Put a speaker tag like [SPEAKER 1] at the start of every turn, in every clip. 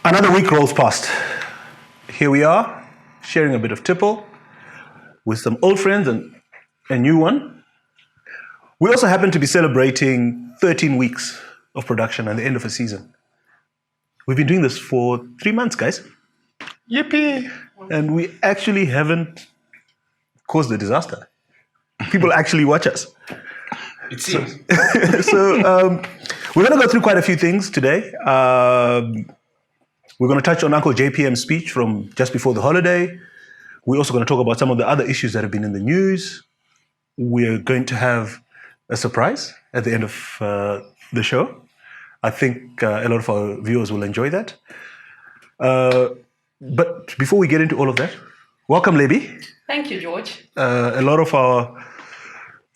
[SPEAKER 1] Another week rolls past. Here we are, sharing a bit of tipple with some old friends and a new one. We also happen to be celebrating 13 weeks of production and the end of a season. We've been doing this for 3 months, guys.
[SPEAKER 2] Yippee!
[SPEAKER 1] And we actually haven't caused a disaster. People actually watch us.
[SPEAKER 3] It seems.
[SPEAKER 1] So we're going to go through quite a few things today. We're going to touch on Uncle JPM's speech from just before the holiday. We're also going to talk about some of the other issues that have been in the news. We're going to have a surprise at the end of the show. I think a lot of our viewers will enjoy that. But before we get into all of that, welcome, Lebbie.
[SPEAKER 4] Thank you, George.
[SPEAKER 1] A lot of our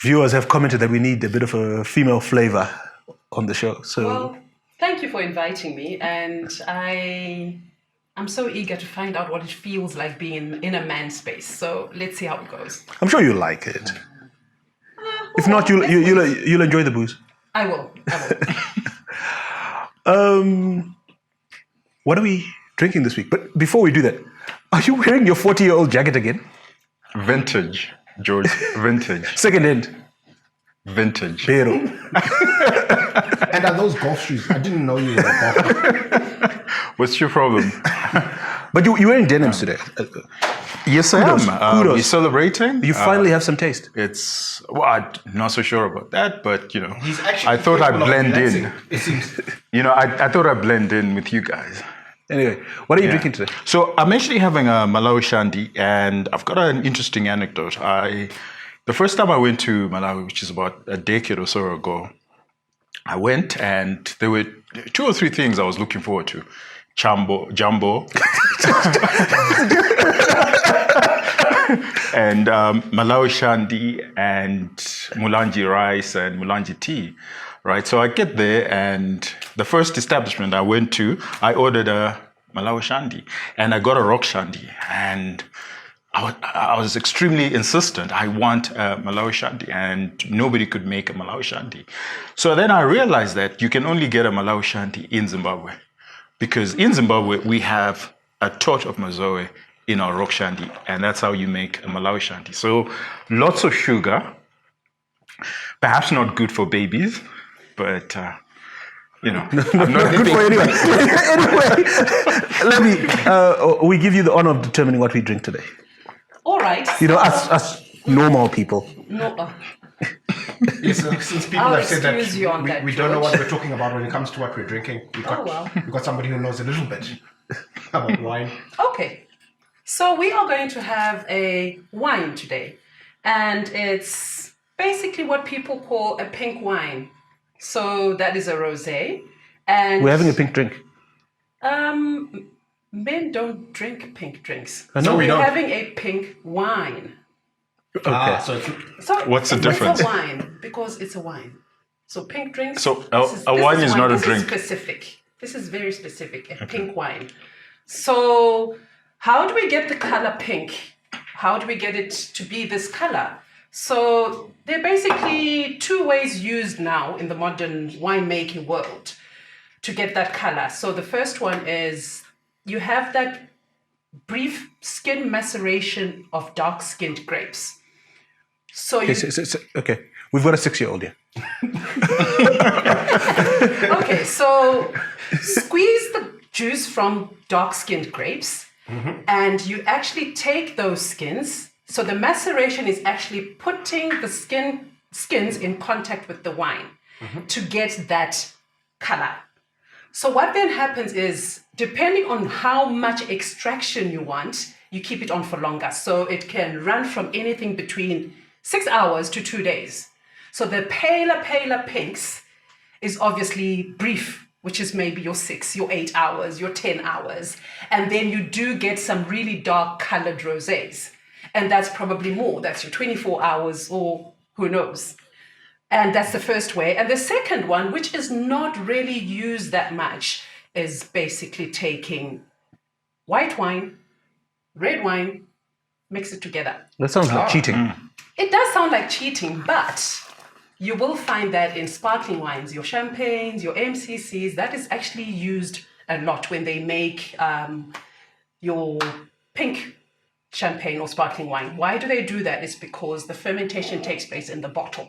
[SPEAKER 1] viewers have commented that we need a bit of a female flavor on the show. So,
[SPEAKER 4] well, thank you for inviting me, and I'm so eager to find out what it feels like being in a man's space. So let's see how it goes.
[SPEAKER 1] I'm sure you'll like it. If not, you'll enjoy the booze.
[SPEAKER 4] I will.
[SPEAKER 1] What are we drinking this week? But before we do that, are you wearing your 40-year-old jacket again?
[SPEAKER 2] Vintage, George. Vintage.
[SPEAKER 1] Second hand.
[SPEAKER 2] Vintage.
[SPEAKER 1] Pero.
[SPEAKER 3] And are those golf shoes? I didn't know you were a golfer.
[SPEAKER 2] What's your problem?
[SPEAKER 1] But you're wearing denims today.
[SPEAKER 2] Yes, I
[SPEAKER 1] Kudos,
[SPEAKER 2] am.
[SPEAKER 1] kudos.
[SPEAKER 2] We're celebrating.
[SPEAKER 1] You finally have some taste.
[SPEAKER 2] I'm not so sure about that, but,
[SPEAKER 3] He's actually
[SPEAKER 2] I thought I'd
[SPEAKER 3] capable of
[SPEAKER 2] blend
[SPEAKER 3] relaxing,
[SPEAKER 2] in.
[SPEAKER 3] It seems.
[SPEAKER 2] I thought I'd blend in with you guys.
[SPEAKER 1] Anyway, what are you drinking today?
[SPEAKER 2] So I'm actually having a Malawi Shandy, and I've got an interesting anecdote. The first time I went to Malawi, which is about a decade or so ago, I went and there were 2 or 3 things I was looking forward to. Jumbo, and Malawi Shandy and Mulanji rice and Mulanji tea, right? So I get there, and the first establishment I went to, I ordered a Malawi Shandy, and I got a rock Shandy, and I was extremely insistent. I want a Malawi Shandy, and nobody could make a Malawi Shandy. So then I realized that you can only get a Malawi Shandy in Zimbabwe, because in Zimbabwe we have a touch of Mazoe in our rock Shandy, and that's how you make a Malawi Shandy. So lots of sugar, perhaps not good for babies, but I'm not
[SPEAKER 1] Good for anyone. Anyway, Lebbie, we give you the honor of determining what we drink today.
[SPEAKER 4] All right.
[SPEAKER 1] Us normal people.
[SPEAKER 4] No,
[SPEAKER 3] Yes, since people
[SPEAKER 4] I'll
[SPEAKER 3] have said that
[SPEAKER 4] excuse you on that,
[SPEAKER 3] we don't know
[SPEAKER 4] George.
[SPEAKER 3] what we're talking about when it comes to what we're drinking. We've got somebody who knows a little bit about wine.
[SPEAKER 4] Okay. So we are going to have a wine today, and it's basically what people call a pink wine. So that is a rosé, and
[SPEAKER 1] We're having a pink drink.
[SPEAKER 4] Men don't drink pink drinks.
[SPEAKER 1] No,
[SPEAKER 4] So
[SPEAKER 3] we
[SPEAKER 4] we're
[SPEAKER 3] don't.
[SPEAKER 4] having a pink wine.
[SPEAKER 1] Okay.
[SPEAKER 3] So it's,
[SPEAKER 4] So
[SPEAKER 2] What's the difference?
[SPEAKER 4] It's a wine because it's a wine. So pink drinks.
[SPEAKER 2] So
[SPEAKER 4] this
[SPEAKER 2] a wine is not a
[SPEAKER 4] this
[SPEAKER 2] drink.
[SPEAKER 4] Is specific. This is very specific. A pink wine. So how do we get the color pink? How do we get it to be this color? So there are basically 2 ways used now in the modern winemaking world to get that color. So the first one is you have that brief skin maceration of dark-skinned grapes. So you
[SPEAKER 1] Okay. We've got a 6-year-old here.
[SPEAKER 4] okay, so squeeze the juice from dark-skinned grapes, and you actually take those skins. So the maceration is actually putting the skins in contact with the wine to get that color. So what then happens is, depending on how much extraction you want, you keep it on for longer. So it can run from anything between 6 hours to 2 days. So the paler pinks is obviously brief, which is maybe your 6, your 8 hours, your 10 hours. And then you do get some really dark colored rosés. And that's probably more. That's your 24 hours or who knows. And that's the first way. And the second one, which is not really used that much, is basically taking white wine, red wine, mix it together.
[SPEAKER 1] That sounds like cheating.
[SPEAKER 4] It does sound like cheating, but you will find that in sparkling wines, your champagnes, your MCCs, that is actually used a lot when they make your pink champagne or sparkling wine. Why do they do that? It's because the fermentation takes place in the bottle.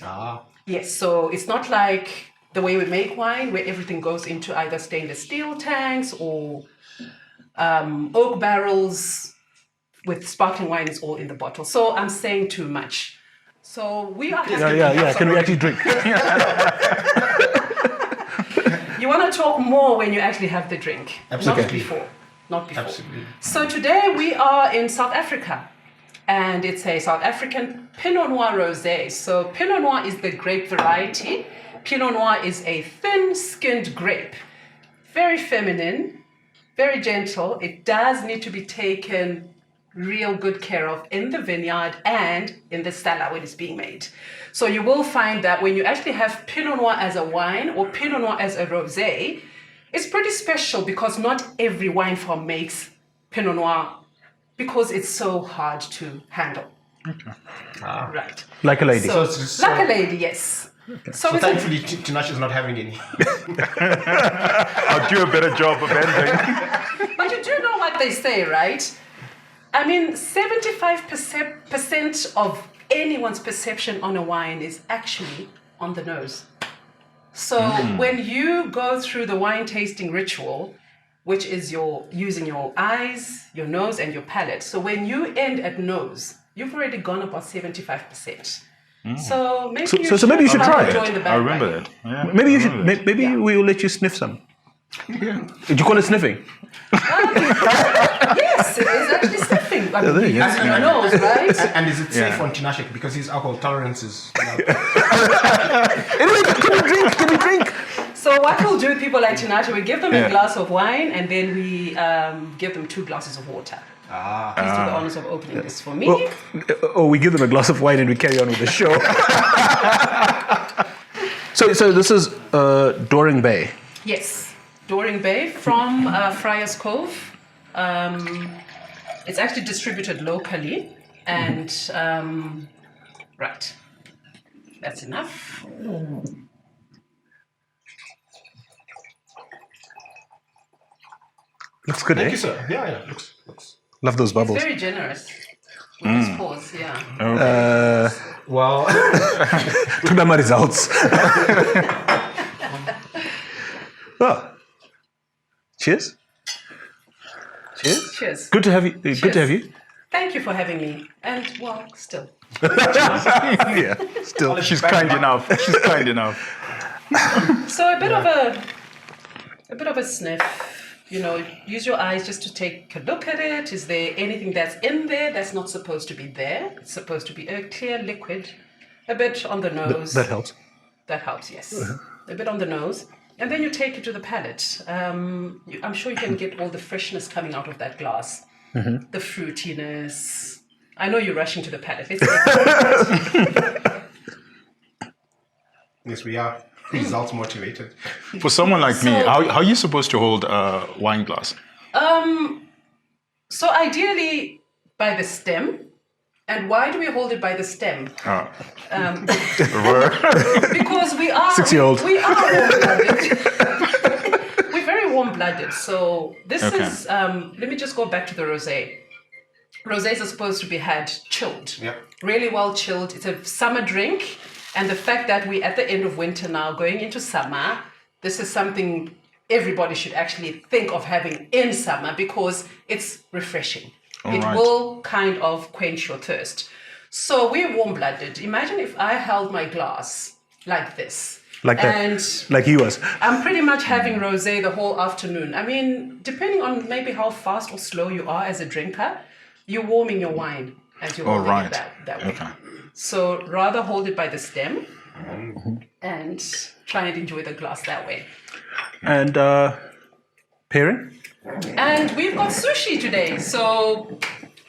[SPEAKER 3] Ah.
[SPEAKER 4] Yes, so it's not like the way we make wine, where everything goes into either stainless steel tanks or oak barrels. With sparkling wine, it's all in the bottle. So I'm saying too much. So we are happy.
[SPEAKER 1] Yeah. Can we actually drink?
[SPEAKER 4] You want to talk more when you actually have the drink.
[SPEAKER 3] Absolutely.
[SPEAKER 4] Not before.
[SPEAKER 3] Absolutely.
[SPEAKER 4] So today we are in South Africa. And it's a South African Pinot Noir Rosé. So Pinot Noir is the grape variety. Pinot Noir is a thin-skinned grape. Very feminine, very gentle. It does need to be taken real good care of in the vineyard and in the cellar when it's being made. So you will find that when you actually have Pinot Noir as a wine or Pinot Noir as a rosé, it's pretty special because not every wine farm makes Pinot Noir because it's so hard to handle.
[SPEAKER 2] Okay.
[SPEAKER 4] Right.
[SPEAKER 1] Like a lady.
[SPEAKER 4] So,
[SPEAKER 3] So-
[SPEAKER 4] like a lady, yes.
[SPEAKER 3] So
[SPEAKER 4] So it's
[SPEAKER 3] thankfully, Tinashe is not having any.
[SPEAKER 2] I'll do a better job of ending.
[SPEAKER 4] but you do know what they say, right? I mean, 75% of anyone's perception on a wine is actually on the nose. So when you go through the wine tasting ritual, which is using your eyes, your nose, and your palate. So when you end at nose, you've already gone about 75%. So maybe
[SPEAKER 1] So maybe you should try it.
[SPEAKER 4] join the
[SPEAKER 2] I remember
[SPEAKER 4] bandwagon.
[SPEAKER 2] that. Yeah,
[SPEAKER 1] Maybe you
[SPEAKER 2] I
[SPEAKER 1] should.
[SPEAKER 2] remember that.
[SPEAKER 1] Maybe we'll let you sniff some. Did you call it sniffing?
[SPEAKER 4] Yes, it is actually sniffing. I mean,
[SPEAKER 1] there
[SPEAKER 4] you
[SPEAKER 1] you go.
[SPEAKER 4] use your nose, right?
[SPEAKER 3] And is it safe
[SPEAKER 2] Yeah.
[SPEAKER 3] on Tinashe because his alcohol tolerance is.
[SPEAKER 1] Anyway, can we drink?
[SPEAKER 4] So what we'll do with people like Tinashe, we give them
[SPEAKER 2] Yeah.
[SPEAKER 4] a glass of wine and then we give them 2 glasses of water. Please do the honors of opening this for me.
[SPEAKER 1] Or we give them a glass of wine and we carry on with the show. So this is Doring Bay.
[SPEAKER 4] Yes, Doring Bay from Friars Cove. It's actually distributed locally and right, that's enough.
[SPEAKER 1] Looks good,
[SPEAKER 3] Thank
[SPEAKER 1] eh?
[SPEAKER 3] you, sir. Yeah. Looks.
[SPEAKER 1] Love those bubbles.
[SPEAKER 4] Very generous with his pause, yeah.
[SPEAKER 3] Well,
[SPEAKER 1] Tudama results. Oh. Cheers. Cheers.
[SPEAKER 4] Cheers.
[SPEAKER 1] Good to have you. Good to have you.
[SPEAKER 4] Thank you for having me. And, well, still.
[SPEAKER 1] Yeah. Still.
[SPEAKER 2] She's kind enough. She's kind enough.
[SPEAKER 4] So a bit of a sniff. You know, use your eyes just to take a look at it. Is there anything that's in there that's not supposed to be there? It's supposed to be a clear liquid. A bit on the nose.
[SPEAKER 1] That helps.
[SPEAKER 4] That helps, yes. A bit on the nose. And then you take it to the palate. I'm sure you can get all the freshness coming out of that glass. The fruitiness. I know you're rushing to the palate. Let's take
[SPEAKER 3] yes, we are results motivated.
[SPEAKER 2] For someone like me,
[SPEAKER 4] So-
[SPEAKER 2] how are you supposed to hold a wine glass?
[SPEAKER 4] So ideally by the stem. And why do we hold it by the stem? Because we are
[SPEAKER 1] 6-year-old.
[SPEAKER 4] We are warm-blooded. We're very warm-blooded. So this
[SPEAKER 2] Okay.
[SPEAKER 4] is. Let me just go back to the rosé. Rosés are supposed to be had chilled.
[SPEAKER 3] Yep.
[SPEAKER 4] Really well chilled. It's a summer drink, and the fact that we're at the end of winter now, going into summer, this is something everybody should actually think of having in summer because it's refreshing. It
[SPEAKER 2] right.
[SPEAKER 4] will kind of quench your thirst. So we're warm-blooded. Imagine if I held my glass like this.
[SPEAKER 1] Like that.
[SPEAKER 4] And
[SPEAKER 1] Like he was.
[SPEAKER 4] I'm pretty much having rosé the whole afternoon. I mean, depending on maybe how fast or slow you are as a drinker, you're warming your wine as you're holding
[SPEAKER 2] right.
[SPEAKER 4] it that way.
[SPEAKER 2] Okay.
[SPEAKER 4] So rather hold it by the stem and try and enjoy the glass that way.
[SPEAKER 1] And pairing?
[SPEAKER 4] And we've got sushi today. So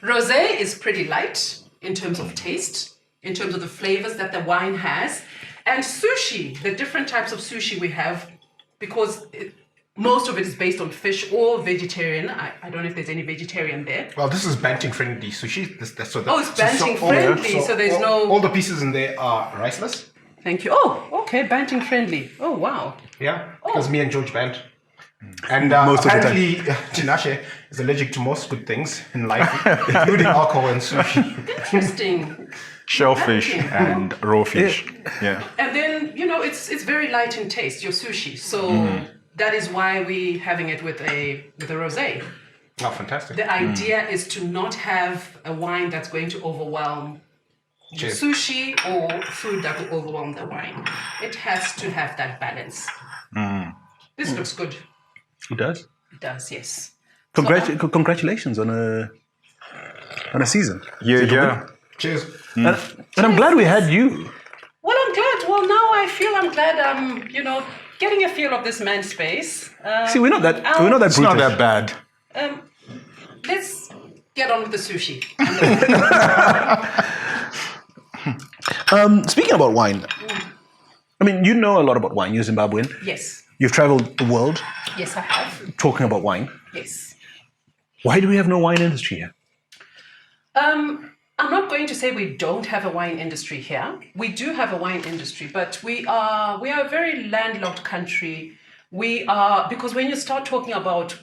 [SPEAKER 4] rosé is pretty light in terms of taste, in terms of the flavors that the wine has. And sushi, the different types of sushi we have, because most of it is based on fish or vegetarian. I don't know if there's any vegetarian there.
[SPEAKER 3] Well, this is banting friendly sushi. It's
[SPEAKER 4] banting friendly, so there's no-
[SPEAKER 3] All the pieces in there are riceless.
[SPEAKER 4] Thank you. Oh, okay, banting friendly. Oh, wow.
[SPEAKER 3] Yeah, because me and George bant. And
[SPEAKER 1] Most of the time.
[SPEAKER 3] apparently, Tinashe is allergic to most good things in life, including alcohol and sushi.
[SPEAKER 4] Interesting.
[SPEAKER 2] Shellfish and raw fish. Yeah.
[SPEAKER 4] And then, it's very light in taste, your sushi. So that is why we're having it with a rosé.
[SPEAKER 3] Oh, fantastic.
[SPEAKER 4] The idea is to not have a wine that's going to overwhelm your
[SPEAKER 3] Cheers.
[SPEAKER 4] sushi or food that will overwhelm the wine. It has to have that balance. This looks good.
[SPEAKER 1] It does.
[SPEAKER 4] It does, yes.
[SPEAKER 1] Congratulations on a season.
[SPEAKER 2] Yeah.
[SPEAKER 3] Cheers.
[SPEAKER 1] And I'm glad we had you.
[SPEAKER 4] Well, I'm glad. Well, now I feel I'm glad I'm, getting a feel of this man's space.
[SPEAKER 1] See, we're not that
[SPEAKER 2] It's not
[SPEAKER 1] brutish.
[SPEAKER 2] that bad.
[SPEAKER 4] Let's get on with the sushi.
[SPEAKER 1] Speaking about wine, I mean, you know a lot about wine. You're Zimbabwean.
[SPEAKER 4] Yes.
[SPEAKER 1] You've traveled the world
[SPEAKER 4] Yes, I have.
[SPEAKER 1] talking about wine.
[SPEAKER 4] Yes.
[SPEAKER 1] Why do we have no wine industry here?
[SPEAKER 4] I'm not going to say we don't have a wine industry here. We do have a wine industry, but we are a very landlocked country. Because when you start talking about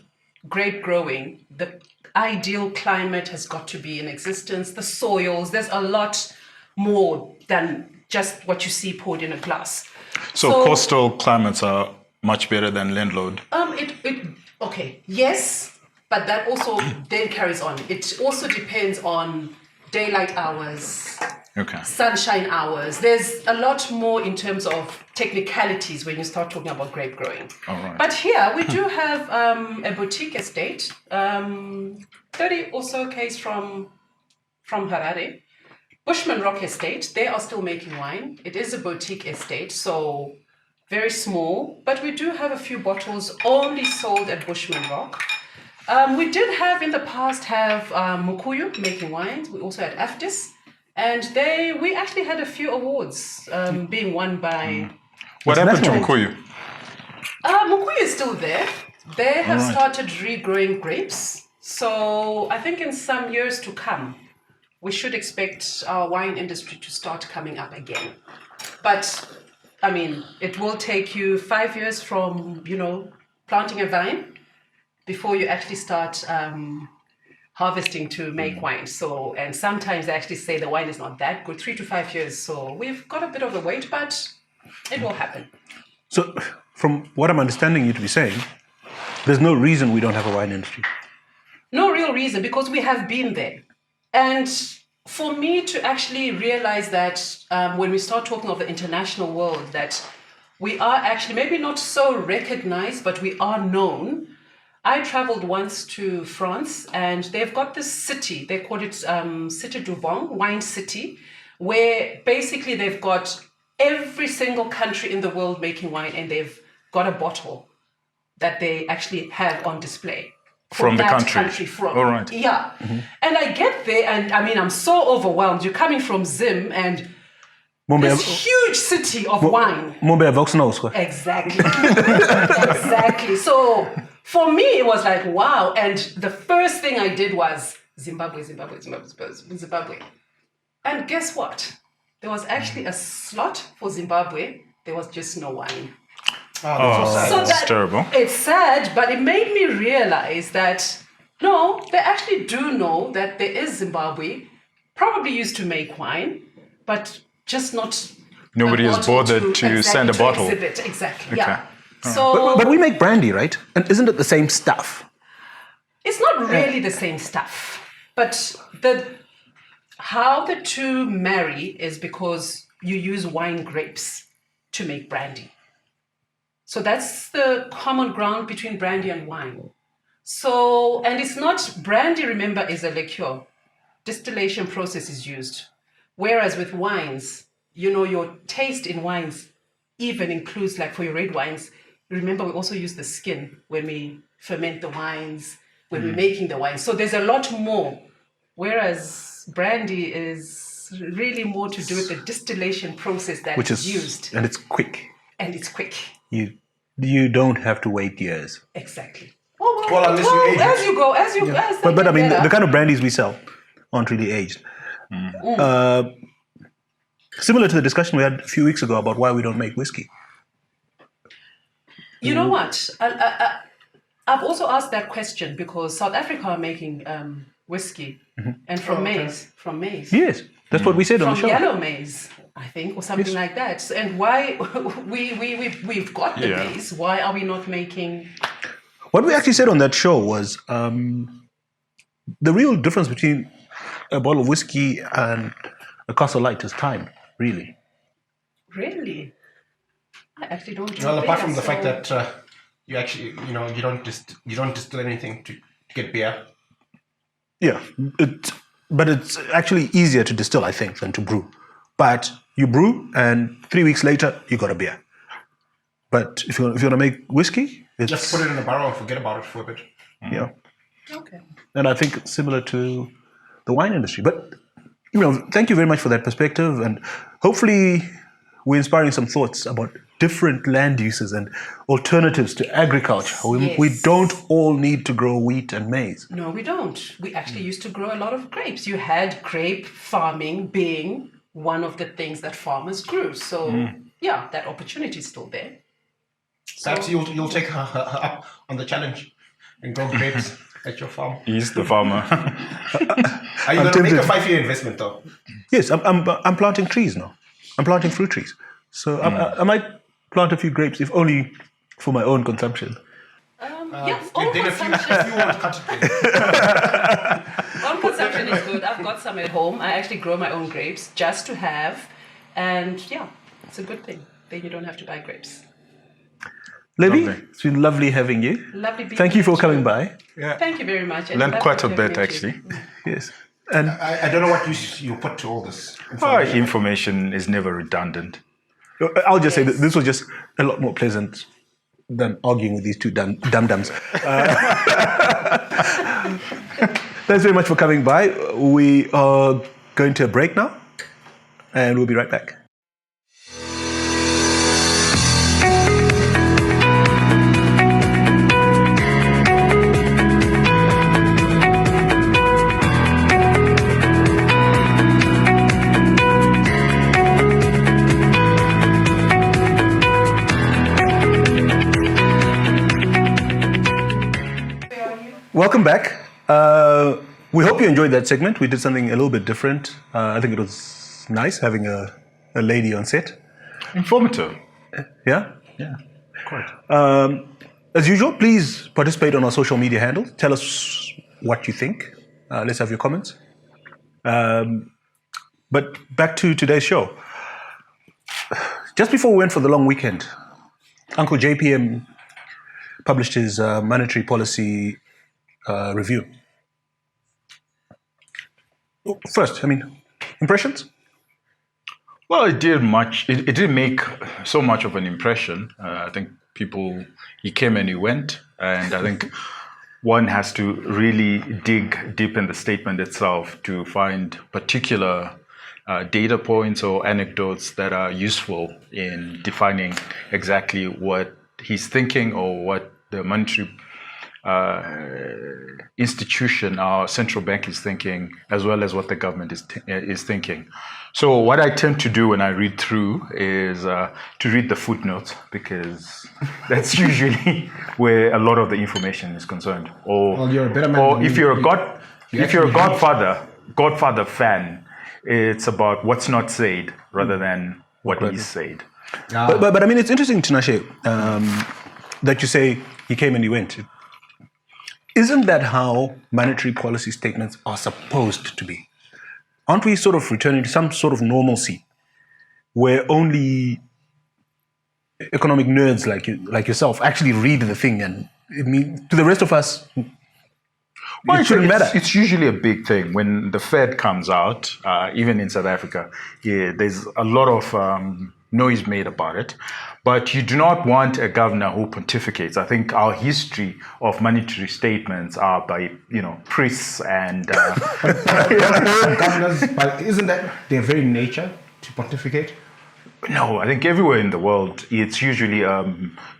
[SPEAKER 4] grape growing, the ideal climate has got to be in existence. The soils, there's a lot more than just what you see poured in a glass.
[SPEAKER 2] So coastal climates are much better than landlord.
[SPEAKER 4] Okay, yes, but that also then carries on. It also depends on daylight hours,
[SPEAKER 2] Okay.
[SPEAKER 4] sunshine hours. There's a lot more in terms of technicalities when you start talking about grape growing.
[SPEAKER 2] All right.
[SPEAKER 4] But here we do have a boutique estate, 30 or so k's from Harare. Bushman Rock Estate, they are still making wine. It is a boutique estate, so very small, but we do have a few bottles only sold at Bushman Rock. We did have in the past Mukuyu making wines. We also had AFDIS, and we actually had a few awards being won by.
[SPEAKER 2] What happened to
[SPEAKER 1] International.
[SPEAKER 2] Mukuyu?
[SPEAKER 4] Mukuyu is still there. They have
[SPEAKER 2] Alright.
[SPEAKER 4] started regrowing grapes, so I think in some years to come, we should expect our wine industry to start coming up again. But I mean, it will take you 5 years from planting a vine before you actually start harvesting to make wine. So, and sometimes they actually say the wine is not that good, 3 to 5 years. So we've got a bit of a wait, but it will happen.
[SPEAKER 1] So, from what I'm understanding you to be saying, there's no reason we don't have a wine industry.
[SPEAKER 4] No real reason, because we have been there. And for me to actually realize that when we start talking of the international world, that we are actually maybe not so recognized, but we are known. I traveled once to France, and they've got this city, they call it Cité du Vin, Wine City, where basically they've got every single country in the world making wine, and they've got a bottle that they actually have on display.
[SPEAKER 2] From the
[SPEAKER 4] that
[SPEAKER 2] country.
[SPEAKER 4] from.
[SPEAKER 2] All right.
[SPEAKER 4] Yeah. And I get there, and I mean, I'm so overwhelmed. You're coming from Zim, and this huge city of wine.
[SPEAKER 1] Mombe Voxnos.
[SPEAKER 4] Exactly. Exactly. So for me, it was like, wow. And the first thing I did was Zimbabwe. And guess what? There was actually a slot for Zimbabwe. There was just no wine.
[SPEAKER 2] Oh, that's terrible.
[SPEAKER 4] It's sad, but it made me realize that no, they actually do know that there is Zimbabwe, probably used to make wine, but just not.
[SPEAKER 2] Nobody has bothered to send a bottle.
[SPEAKER 4] Exhibit. Exactly.
[SPEAKER 2] Okay.
[SPEAKER 4] Yeah. So,
[SPEAKER 1] But we make brandy, right? And isn't it the same stuff?
[SPEAKER 4] it's not really the same stuff, but how the two marry is because you use wine grapes to make brandy. So that's the common ground between brandy and wine. So, and it's not, brandy, remember, is a liqueur. Distillation process is used. Whereas with wines, your taste in wines even includes, like for your red wines, remember we also use the skin when we ferment the wines, when we're making the wine. So there's a lot more. Whereas brandy is really more to do with the distillation process that
[SPEAKER 1] Which
[SPEAKER 4] is
[SPEAKER 1] is
[SPEAKER 4] used.
[SPEAKER 1] and it's quick.
[SPEAKER 4] And it's quick.
[SPEAKER 1] You don't have to wait years.
[SPEAKER 4] Exactly.
[SPEAKER 3] Well, unless you age it.
[SPEAKER 4] as you go, as they
[SPEAKER 1] But I
[SPEAKER 4] get
[SPEAKER 1] mean,
[SPEAKER 4] better.
[SPEAKER 1] the kind of brandies we sell aren't really aged. Similar to the discussion we had a few weeks ago about why we don't make whiskey.
[SPEAKER 4] You know what? I've also asked that question because South Africa are making whiskey, and from maize,
[SPEAKER 1] Yes, that's what we said on the
[SPEAKER 4] from
[SPEAKER 1] show.
[SPEAKER 4] yellow maize, I think, or something like that. So, and why we've got the maize? Why are we not making?
[SPEAKER 1] What we actually said on that show was the real difference between a bottle of whiskey and a Castle Light is time, really.
[SPEAKER 4] Really? I actually don't drink
[SPEAKER 3] Well, apart
[SPEAKER 4] beer,
[SPEAKER 3] from the fact
[SPEAKER 4] so-
[SPEAKER 3] that you actually, you don't distill anything to get beer.
[SPEAKER 1] Yeah, but it's actually easier to distill, I think, than to brew. But you brew, and 3 weeks later, you got a beer. But if you want to make whiskey, it's...
[SPEAKER 3] Just put it in a barrel and forget about it for a bit.
[SPEAKER 1] Yeah.
[SPEAKER 4] Okay.
[SPEAKER 1] And I think it's similar to the wine industry. But, thank you very much for that perspective. And hopefully we're inspiring some thoughts about different land uses and alternatives to agriculture. We don't all need to grow wheat and maize.
[SPEAKER 4] No, we don't. We actually used to grow a lot of grapes. You had grape farming being one of the things that farmers grew. So, yeah, that opportunity is still there.
[SPEAKER 3] Perhaps you'll take her up on the challenge and grow grapes at your farm.
[SPEAKER 2] He's the farmer.
[SPEAKER 3] Are you going to make a 5-year investment though?
[SPEAKER 1] Yes, I'm planting trees now. I'm planting fruit trees. So I might plant a few grapes, if only for my own consumption.
[SPEAKER 4] Own
[SPEAKER 3] Then if you
[SPEAKER 4] consumption.
[SPEAKER 3] want to cut it.
[SPEAKER 4] Own consumption is good. I've got some at home. I actually grow my own grapes just to have. And yeah, it's a good thing. Then you don't have to buy grapes.
[SPEAKER 1] Lebbie,
[SPEAKER 2] Lovely.
[SPEAKER 1] it's been lovely having you.
[SPEAKER 4] Lovely being
[SPEAKER 1] Thank you for
[SPEAKER 4] with
[SPEAKER 1] coming by.
[SPEAKER 2] Yeah.
[SPEAKER 4] Thank you very much. and
[SPEAKER 2] Learned
[SPEAKER 4] lovely
[SPEAKER 2] quite a
[SPEAKER 4] to
[SPEAKER 2] bit,
[SPEAKER 4] have met you.
[SPEAKER 2] actually.
[SPEAKER 1] Yes. And
[SPEAKER 3] I don't know what you put to all this
[SPEAKER 2] Information is never redundant.
[SPEAKER 1] I'll just say that this was just a lot more pleasant than arguing with these two dum-dums. Thanks very much for coming by. We are going to a break now, and we'll be right back. Welcome back. We hope you enjoyed that segment. We did something a little bit different. I think it was nice having a lady on set.
[SPEAKER 2] Informative.
[SPEAKER 1] Yeah?
[SPEAKER 2] Yeah, quite.
[SPEAKER 1] As usual, please participate on our social media handles. Tell us what you think. Let's have your comments. But back to today's show. Just before we went for the long weekend, Uncle JPM published his monetary policy review. First, impressions?
[SPEAKER 2] Well, it did much. It didn't make so much of an impression. I think he came and he went, and I think one has to really dig deep in the statement itself to find particular data points or anecdotes that are useful in defining exactly what he's thinking or what the monetary institution, our central bank, is thinking, as well as what the government is thinking. So what I tend to do when I read through is to read the footnotes, because that's usually where a lot of the information is concerned. Or
[SPEAKER 3] Well, you're a better man
[SPEAKER 2] or
[SPEAKER 3] than
[SPEAKER 2] if
[SPEAKER 3] me.
[SPEAKER 2] you're a
[SPEAKER 3] actually
[SPEAKER 2] Godfather fan, it's about what's not said rather than what is said.
[SPEAKER 1] But it's interesting, Tinashe, that you say he came and he went. Isn't that how monetary policy statements are supposed to be? Aren't we sort of returning to some sort of normalcy where only economic nerds like yourself actually read the thing, and to the rest of us, it shouldn't matter?
[SPEAKER 2] It's usually a big thing when the Fed comes out, even in South Africa. Yeah, there's a lot of noise made about it. But you do not want a governor who pontificates. I think our history of monetary statements are by, priests and...
[SPEAKER 3] Governors, but isn't that their very nature to pontificate?
[SPEAKER 2] No, I think everywhere in the world, it's usually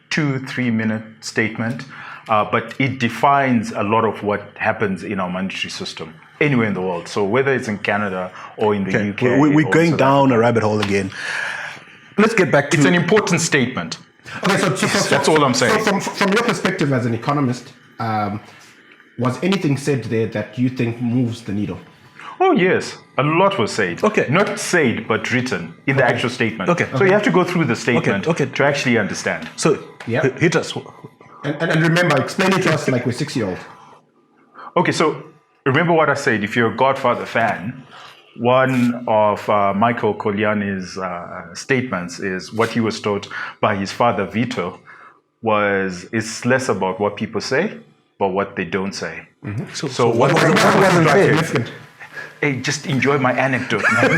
[SPEAKER 2] 2-3 minute statement, but it defines a lot of what happens in our monetary system anywhere in the world. So whether it's in Canada or in the UK.
[SPEAKER 1] We're
[SPEAKER 2] or
[SPEAKER 1] going
[SPEAKER 2] South
[SPEAKER 1] down a rabbit hole again. Let's get back to...
[SPEAKER 2] It's an important statement.
[SPEAKER 3] Okay, so
[SPEAKER 2] That's all I'm saying.
[SPEAKER 3] So from your perspective as an economist, Was anything said there that you think moves the needle?
[SPEAKER 2] Oh, yes. A lot was said.
[SPEAKER 1] Okay.
[SPEAKER 2] Not said, but written in the actual statement.
[SPEAKER 1] Okay.
[SPEAKER 2] So you have to go through the statement
[SPEAKER 1] Okay.
[SPEAKER 2] to actually understand.
[SPEAKER 1] So,
[SPEAKER 3] Yeah.
[SPEAKER 1] hit us.
[SPEAKER 3] And remember, explain it to us like we're 6-year-old.
[SPEAKER 2] Okay, so remember what I said. If you're a Godfather fan, one of Michael Corleone's statements is what he was taught by his father, Vito, was it's less about what people say, but what they don't say. So what was
[SPEAKER 3] Significant.
[SPEAKER 2] Hey, just enjoy my anecdote, man.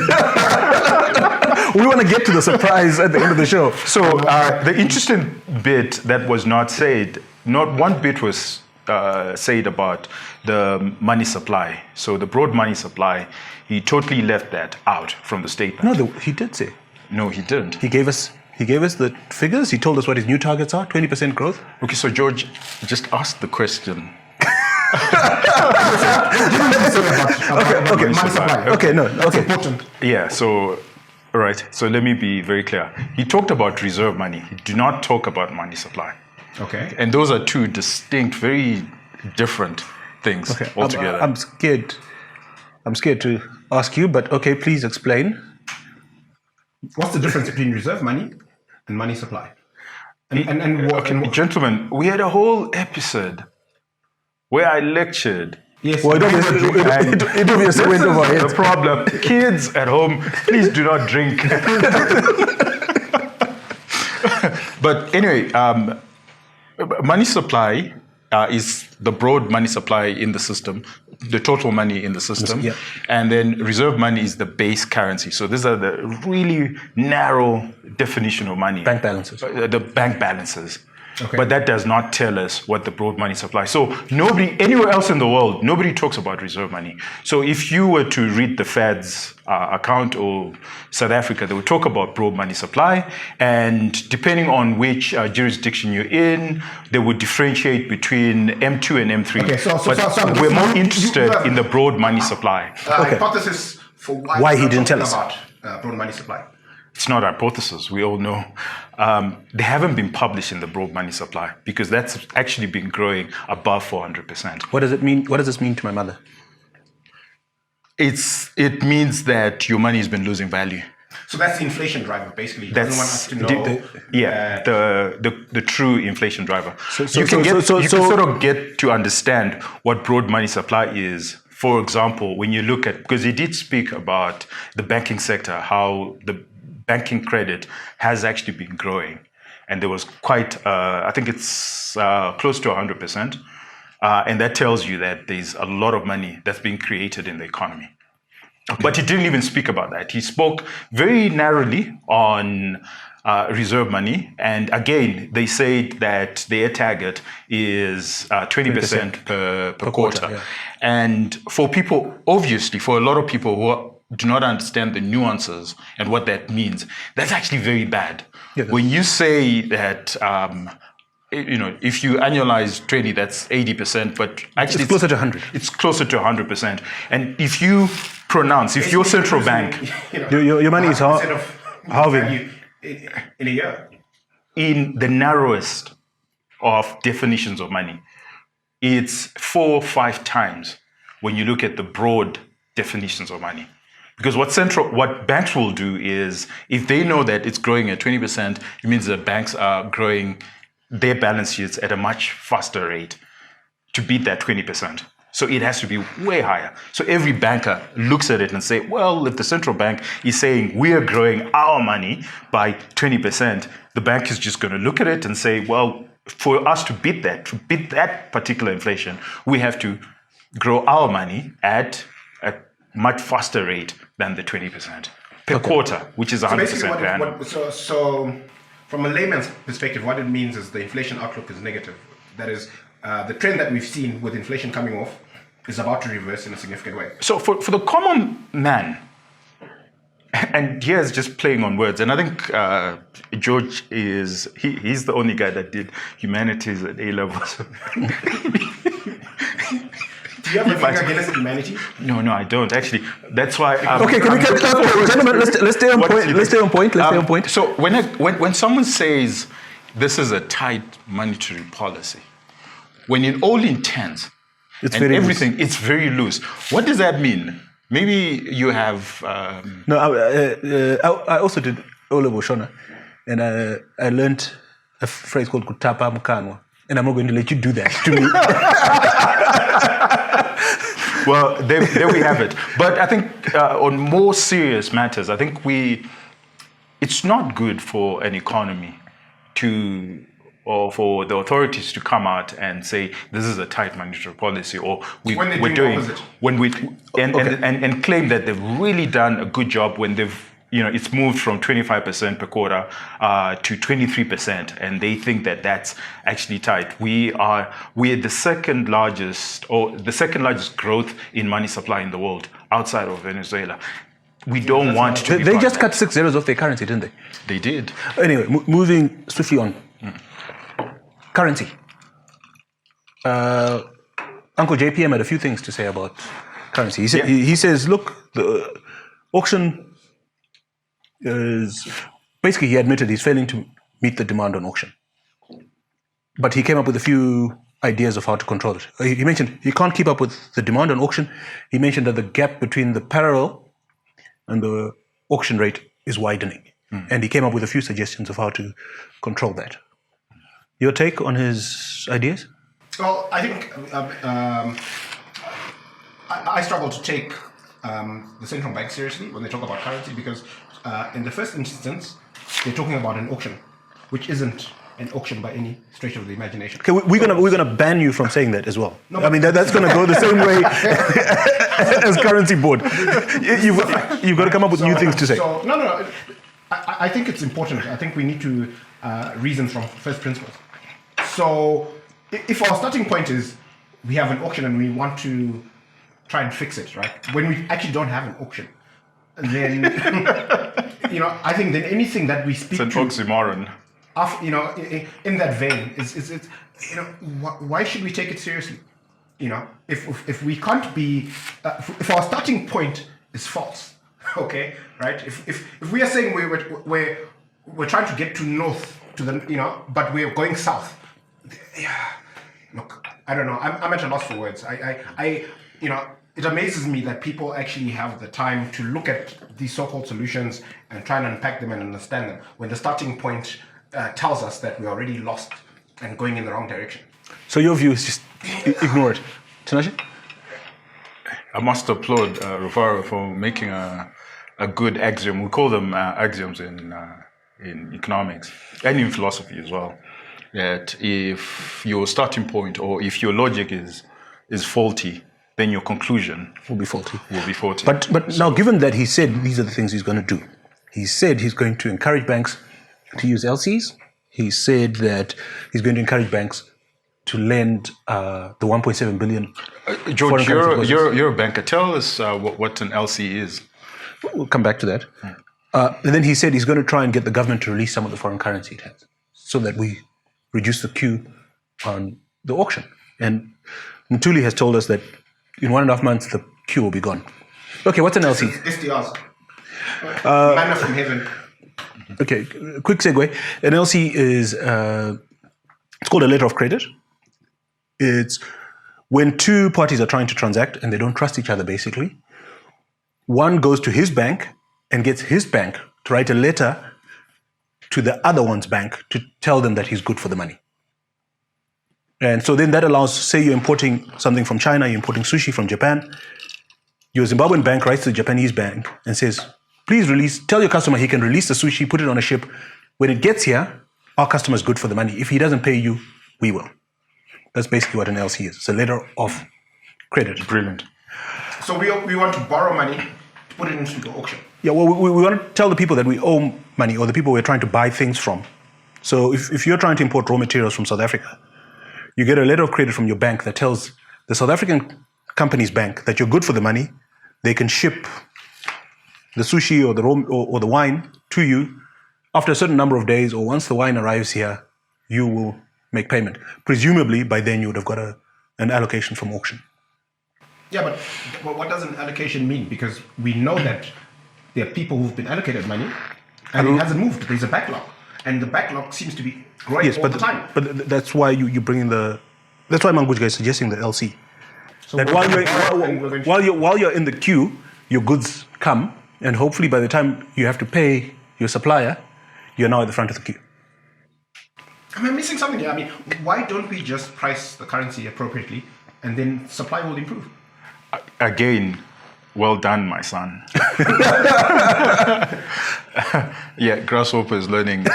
[SPEAKER 1] We want to get to the surprise at the end of the show.
[SPEAKER 2] So the interesting bit that was not said, not one bit was said about the money supply. So the broad money supply, he totally left that out from the statement.
[SPEAKER 1] No, he did say.
[SPEAKER 2] No, he didn't.
[SPEAKER 1] He gave us the figures. He told us what his new targets are: 20% growth.
[SPEAKER 2] Okay, so George, just ask the question.
[SPEAKER 3] Okay, money supply.
[SPEAKER 1] Okay, no,
[SPEAKER 3] That's
[SPEAKER 1] okay.
[SPEAKER 3] important.
[SPEAKER 2] Yeah, so, all right. So let me be very clear. He talked about reserve money. He did not talk about money supply.
[SPEAKER 3] Okay.
[SPEAKER 2] And those are two distinct, very different things altogether.
[SPEAKER 1] I'm scared. I'm scared to ask you, but okay, please explain.
[SPEAKER 3] What's the difference between reserve money and money supply? And what?
[SPEAKER 2] Okay, gentlemen, we had a whole episode where I lectured.
[SPEAKER 3] Yes.
[SPEAKER 1] Well, it obviously went over
[SPEAKER 2] The
[SPEAKER 1] heads.
[SPEAKER 2] problem, kids at home, please do not drink. But anyway, money supply is the broad money supply in the system, the total money in the system.
[SPEAKER 1] Yeah.
[SPEAKER 2] And then reserve money is the base currency. So these are the really narrow definition of money.
[SPEAKER 1] Bank balances.
[SPEAKER 2] The bank balances.
[SPEAKER 3] Okay.
[SPEAKER 2] But that does not tell us what the broad money supply. So nobody, anywhere else in the world, nobody talks about reserve money. So if you were to read the Fed's account or South Africa, they would talk about broad money supply. And depending on which jurisdiction you're in, they would differentiate between M2 and M3.
[SPEAKER 3] Okay, so
[SPEAKER 2] we're more interested in the broad money supply.
[SPEAKER 3] Hypothesis for
[SPEAKER 1] Why he didn't tell us.
[SPEAKER 3] about broad money supply.
[SPEAKER 2] It's not hypothesis, we all know. They haven't been published in the broad money supply because that's actually been growing above 400%.
[SPEAKER 1] What does it mean? What does this mean to my mother?
[SPEAKER 2] It means that your money has been losing value.
[SPEAKER 3] So that's the inflation driver, basically. He
[SPEAKER 2] That's
[SPEAKER 3] doesn't want us to know.
[SPEAKER 2] the true inflation driver.
[SPEAKER 1] So
[SPEAKER 2] you can sort of get to understand what broad money supply is. For example, when you look at, because he did speak about the banking sector, how the banking credit has actually been growing. And there was quite, I think it's close to 100%. And that tells you that there's a lot of money that's being created in the economy. Okay. But he didn't even speak about that. He spoke very narrowly on reserve money. And again, they said that their target is 20% per quarter.
[SPEAKER 1] Yeah.
[SPEAKER 2] And for people, obviously, for a lot of people who do not understand the nuances and what that means, that's actually very bad.
[SPEAKER 1] Yeah,
[SPEAKER 2] when you say that, if you annualize 20, that's 80%, but actually
[SPEAKER 1] It's closer to 100.
[SPEAKER 2] It's closer to 100%. And if you pronounce, if your central bank,
[SPEAKER 1] Your money is halving.
[SPEAKER 3] Value in a year.
[SPEAKER 2] in the narrowest of definitions of money, it's 4 or 5 times when you look at the broad definitions of money. Because what banks will do is, if they know that it's growing at 20%, it means that banks are growing their balance sheets at a much faster rate to beat that 20%. So it has to be way higher. So every banker looks at it and say, well, if the central bank is saying we are growing our money by 20%, the bank is just going to look at it and say, well, for us to beat that particular inflation, we have to grow our money at a much faster rate than the 20% per quarter, which is 100% per annum.
[SPEAKER 3] So from a layman's perspective, what it means is the inflation outlook is negative. That is, the trend that we've seen with inflation coming off is about to reverse in a significant way.
[SPEAKER 2] So for the common man, and here's just playing on words, and I think George he's the only guy that did humanities at A-levels.
[SPEAKER 3] Do you have a finger against humanity?
[SPEAKER 2] No, I don't actually. That's why.
[SPEAKER 1] Okay, gentlemen, let's stay on point. Let's stay on point.
[SPEAKER 2] So when someone says this is a tight monetary policy, when in all intents
[SPEAKER 1] It's
[SPEAKER 2] and
[SPEAKER 1] very
[SPEAKER 2] everything, it's very loose. What does that mean? Maybe you have...
[SPEAKER 1] No, I also did O-level Shona, and I learned a phrase called kutapa mkanwa, and I'm not going to let you do that to me.
[SPEAKER 2] Well, there we have it. But I think on more serious matters, I think it's not good for an economy or for the authorities to come out and say this is a tight monetary policy, or we're doing and claim that they've really done a good job when it's moved from 25% per quarter to 23%, and they think that that's actually tight. We're the second largest growth in money supply in the world outside of Venezuela. We don't want to.
[SPEAKER 1] They just cut 6 zeros off their currency, didn't they?
[SPEAKER 2] They did.
[SPEAKER 1] Anyway, moving swiftly on. Currency. Uncle JPM had a few things to say about currency. He says, look, the auction is... Basically, he admitted he's failing to meet the demand on auction. But he came up with a few ideas of how to control it. He mentioned he can't keep up with the demand on auction. He mentioned that the gap between the parallel and the auction rate is widening. And he came up with a few suggestions of how to control that. Your take on his ideas?
[SPEAKER 3] Well, I think I struggle to take the central bank seriously when they talk about currency, because in the first instance, they're talking about an auction, which isn't an auction by any stretch of the imagination.
[SPEAKER 1] Okay, we're gonna ban you from saying that as well. No, I mean that's gonna go the same way as currency board. You've got to come up with new things to say.
[SPEAKER 3] So no. I think it's important. I think we need to reason from first principles. So if our starting point is we have an auction and we want to try and fix it, right? When we actually don't have an auction, then I think then anything that we speak
[SPEAKER 2] it's an oxymoron.
[SPEAKER 3] In that vein, is why should we take it seriously? If we can't be, if our starting point is false, okay, right? If we are saying we're trying to get to north to the but we're going south. Yeah, look, I don't know. I'm at a loss for words. It amazes me that people actually have the time to look at these so-called solutions and try and unpack them and understand them when the starting point tells us that we're already lost and going in the wrong direction.
[SPEAKER 1] So your view is just ignore it. Tinashe?
[SPEAKER 2] I must applaud Rufaro for making a good axiom. We call them axioms in economics and in philosophy as well. That if your starting point or if your logic is faulty, then your conclusion
[SPEAKER 1] will be faulty.
[SPEAKER 2] But
[SPEAKER 1] now, given that he said these are the things he's going to do, he said he's going to encourage banks to use LCs. He said that he's going to encourage banks to lend the 1.7 billion.
[SPEAKER 2] George, you're a banker. Tell us what an LC is.
[SPEAKER 1] We'll come back to that. And then he said he's going to try and get the government to release some of the foreign currency it has, so that we reduce the queue on the auction. And Mutuli has told us that in 1.5 months the queue will be gone. Okay, what's an LC?
[SPEAKER 3] SDRs. Manna from heaven.
[SPEAKER 1] Okay, quick segue. An LC is it's called a letter of credit. It's when two parties are trying to transact and they don't trust each other, basically. One goes to his bank and gets his bank to write a letter to the other one's bank to tell them that he's good for the money. And so then that allows, say you're importing something from China, you're importing sushi from Japan. Your Zimbabwean bank writes to the Japanese bank and says, please tell your customer he can release the sushi, put it on a ship. When it gets here, our customer is good for the money. If he doesn't pay you, we will. That's basically what an LC is. It's a letter of credit.
[SPEAKER 2] Brilliant.
[SPEAKER 3] So we want to borrow money to put it into the auction.
[SPEAKER 1] Yeah, well, we want to tell the people that we owe money, or the people we're trying to buy things from. So if you're trying to import raw materials from South Africa, you get a letter of credit from your bank that tells the South African company's bank that you're good for the money. They can ship the sushi or the or the wine to you after a certain number of days, or once the wine arrives here, you will make payment. Presumably, by then you would have got an allocation from auction.
[SPEAKER 3] Yeah, but what does an allocation mean? Because we know that there are people who've been allocated money and it hasn't moved. There's a backlog. And the backlog seems to be growing all the time.
[SPEAKER 1] But that's why you bring in the That's why Manguchka is suggesting the LC.
[SPEAKER 3] So
[SPEAKER 1] That while you're in the queue, your goods come, and hopefully by the time you have to pay your supplier, you're now at the front of the queue.
[SPEAKER 3] Am I missing something here? I mean, why don't we just price the currency appropriately and then supply will improve?
[SPEAKER 2] Again, well done, my son. Yeah, grasshopper is learning.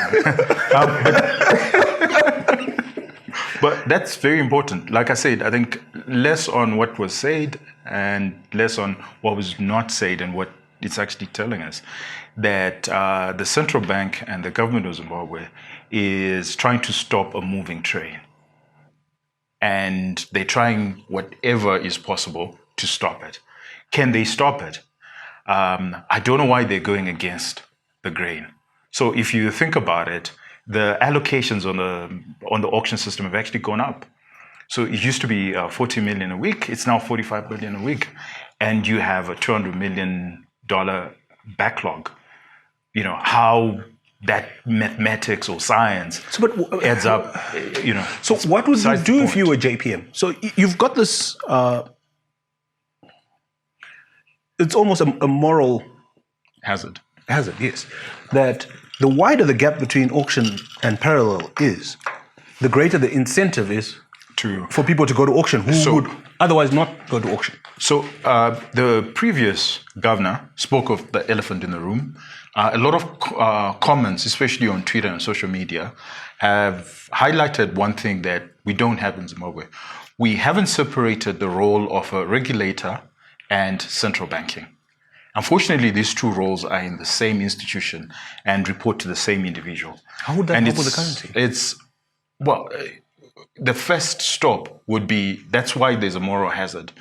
[SPEAKER 2] But that's very important. Like I said, I think less on what was said and less on what was not said and what it's actually telling us. That the central bank and the government of Zimbabwe is trying to stop a moving train. And they're trying whatever is possible to stop it. Can they stop it? I don't know why they're going against the grain. So if you think about it, the allocations on the auction system have actually gone up. So it used to be 40 million a week. It's now 45 million a week. And you have a $200 million backlog. You know, how that mathematics or science adds up, you know.
[SPEAKER 1] So what would you do if you were JPM? So you've got this, it's almost a moral
[SPEAKER 2] hazard,
[SPEAKER 1] yes. That the wider the gap between auction and parallel is, the greater the incentive is for people to go to auction who would otherwise not go to auction.
[SPEAKER 2] So the previous governor spoke of the elephant in the room. A lot of comments, especially on Twitter and social media, have highlighted one thing that we don't have in Zimbabwe. We haven't separated the role of a regulator and central banking. Unfortunately, these two roles are in the same institution and report to the same individual.
[SPEAKER 1] How would that help with the currency?
[SPEAKER 2] The first stop would be, that's why there's a moral hazard.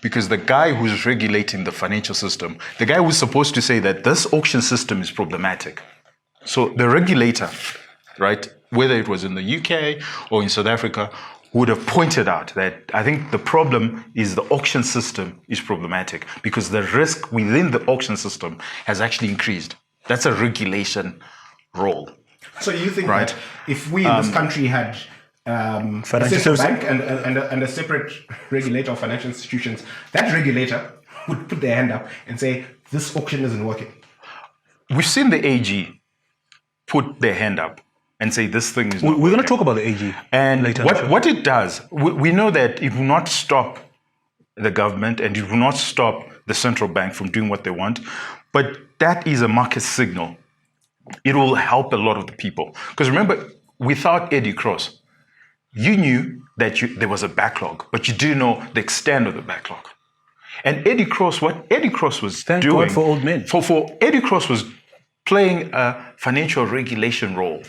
[SPEAKER 2] Because the guy who's regulating the financial system, the guy who's supposed to say that this auction system is problematic. So the regulator, right, whether it was in the UK or in South Africa, would have pointed out that I think the problem is the auction system is problematic because the risk within the auction system has actually increased. That's a regulation role.
[SPEAKER 3] So you think
[SPEAKER 2] right?
[SPEAKER 3] that if we in this country had a central bank and a separate regulator of financial institutions, that regulator would put their hand up and say, this auction isn't working?
[SPEAKER 2] We've seen the AG put their hand up and say this thing is not
[SPEAKER 1] We're going to talk about the AG
[SPEAKER 2] and
[SPEAKER 1] later.
[SPEAKER 2] What it does, we know that it will not stop the government and it will not stop the central bank from doing what they want, but that is a market signal. It will help a lot of the people. Because remember, without Eddie Cross, you knew that there was a backlog, but you didn't know the extent of the backlog. And Eddie Cross, what Eddie Cross was
[SPEAKER 1] Thank
[SPEAKER 2] doing...
[SPEAKER 1] God for old men.
[SPEAKER 2] For Eddie Cross was playing a financial regulation role,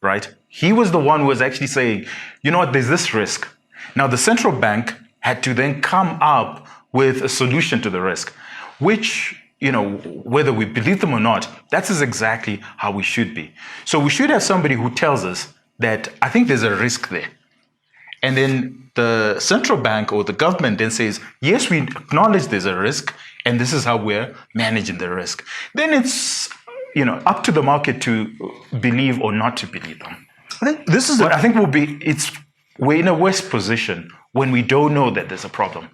[SPEAKER 2] right? He was the one who was actually saying, you know what, there's this risk. Now, the central bank had to then come up with a solution to the risk, which, you know, whether we believe them or not, that is exactly how we should be. So we should have somebody who tells us that I think there's a risk there. And then the central bank or the government then says, yes, we acknowledge there's a risk, and this is how we're managing the risk. Then it's, you know, up to the market to believe or not to believe them.
[SPEAKER 1] I think this is.
[SPEAKER 2] But I think we're in a worse position when we don't know that there's a problem.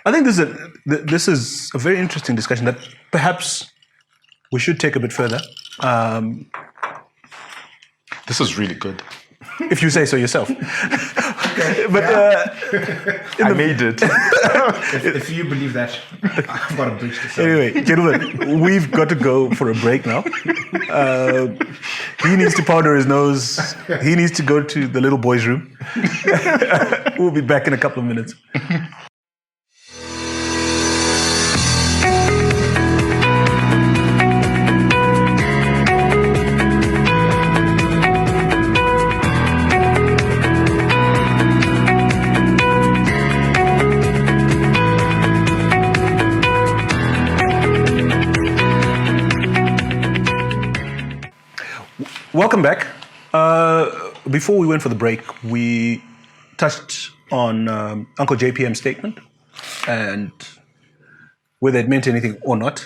[SPEAKER 1] I think this is a very interesting discussion that perhaps we should take a bit further.
[SPEAKER 2] This is really good.
[SPEAKER 1] If you say so yourself.
[SPEAKER 3] Okay,
[SPEAKER 1] but
[SPEAKER 2] I made it.
[SPEAKER 3] if you believe that, I've got a bridge to sell.
[SPEAKER 1] Anyway, gentlemen, we've got to go for a break now. He needs to powder his nose. He needs to go to the little boy's room. We'll be back in a couple of minutes. Welcome back. Before we went for the break, we touched on Uncle JPM's statement and whether it meant anything or not.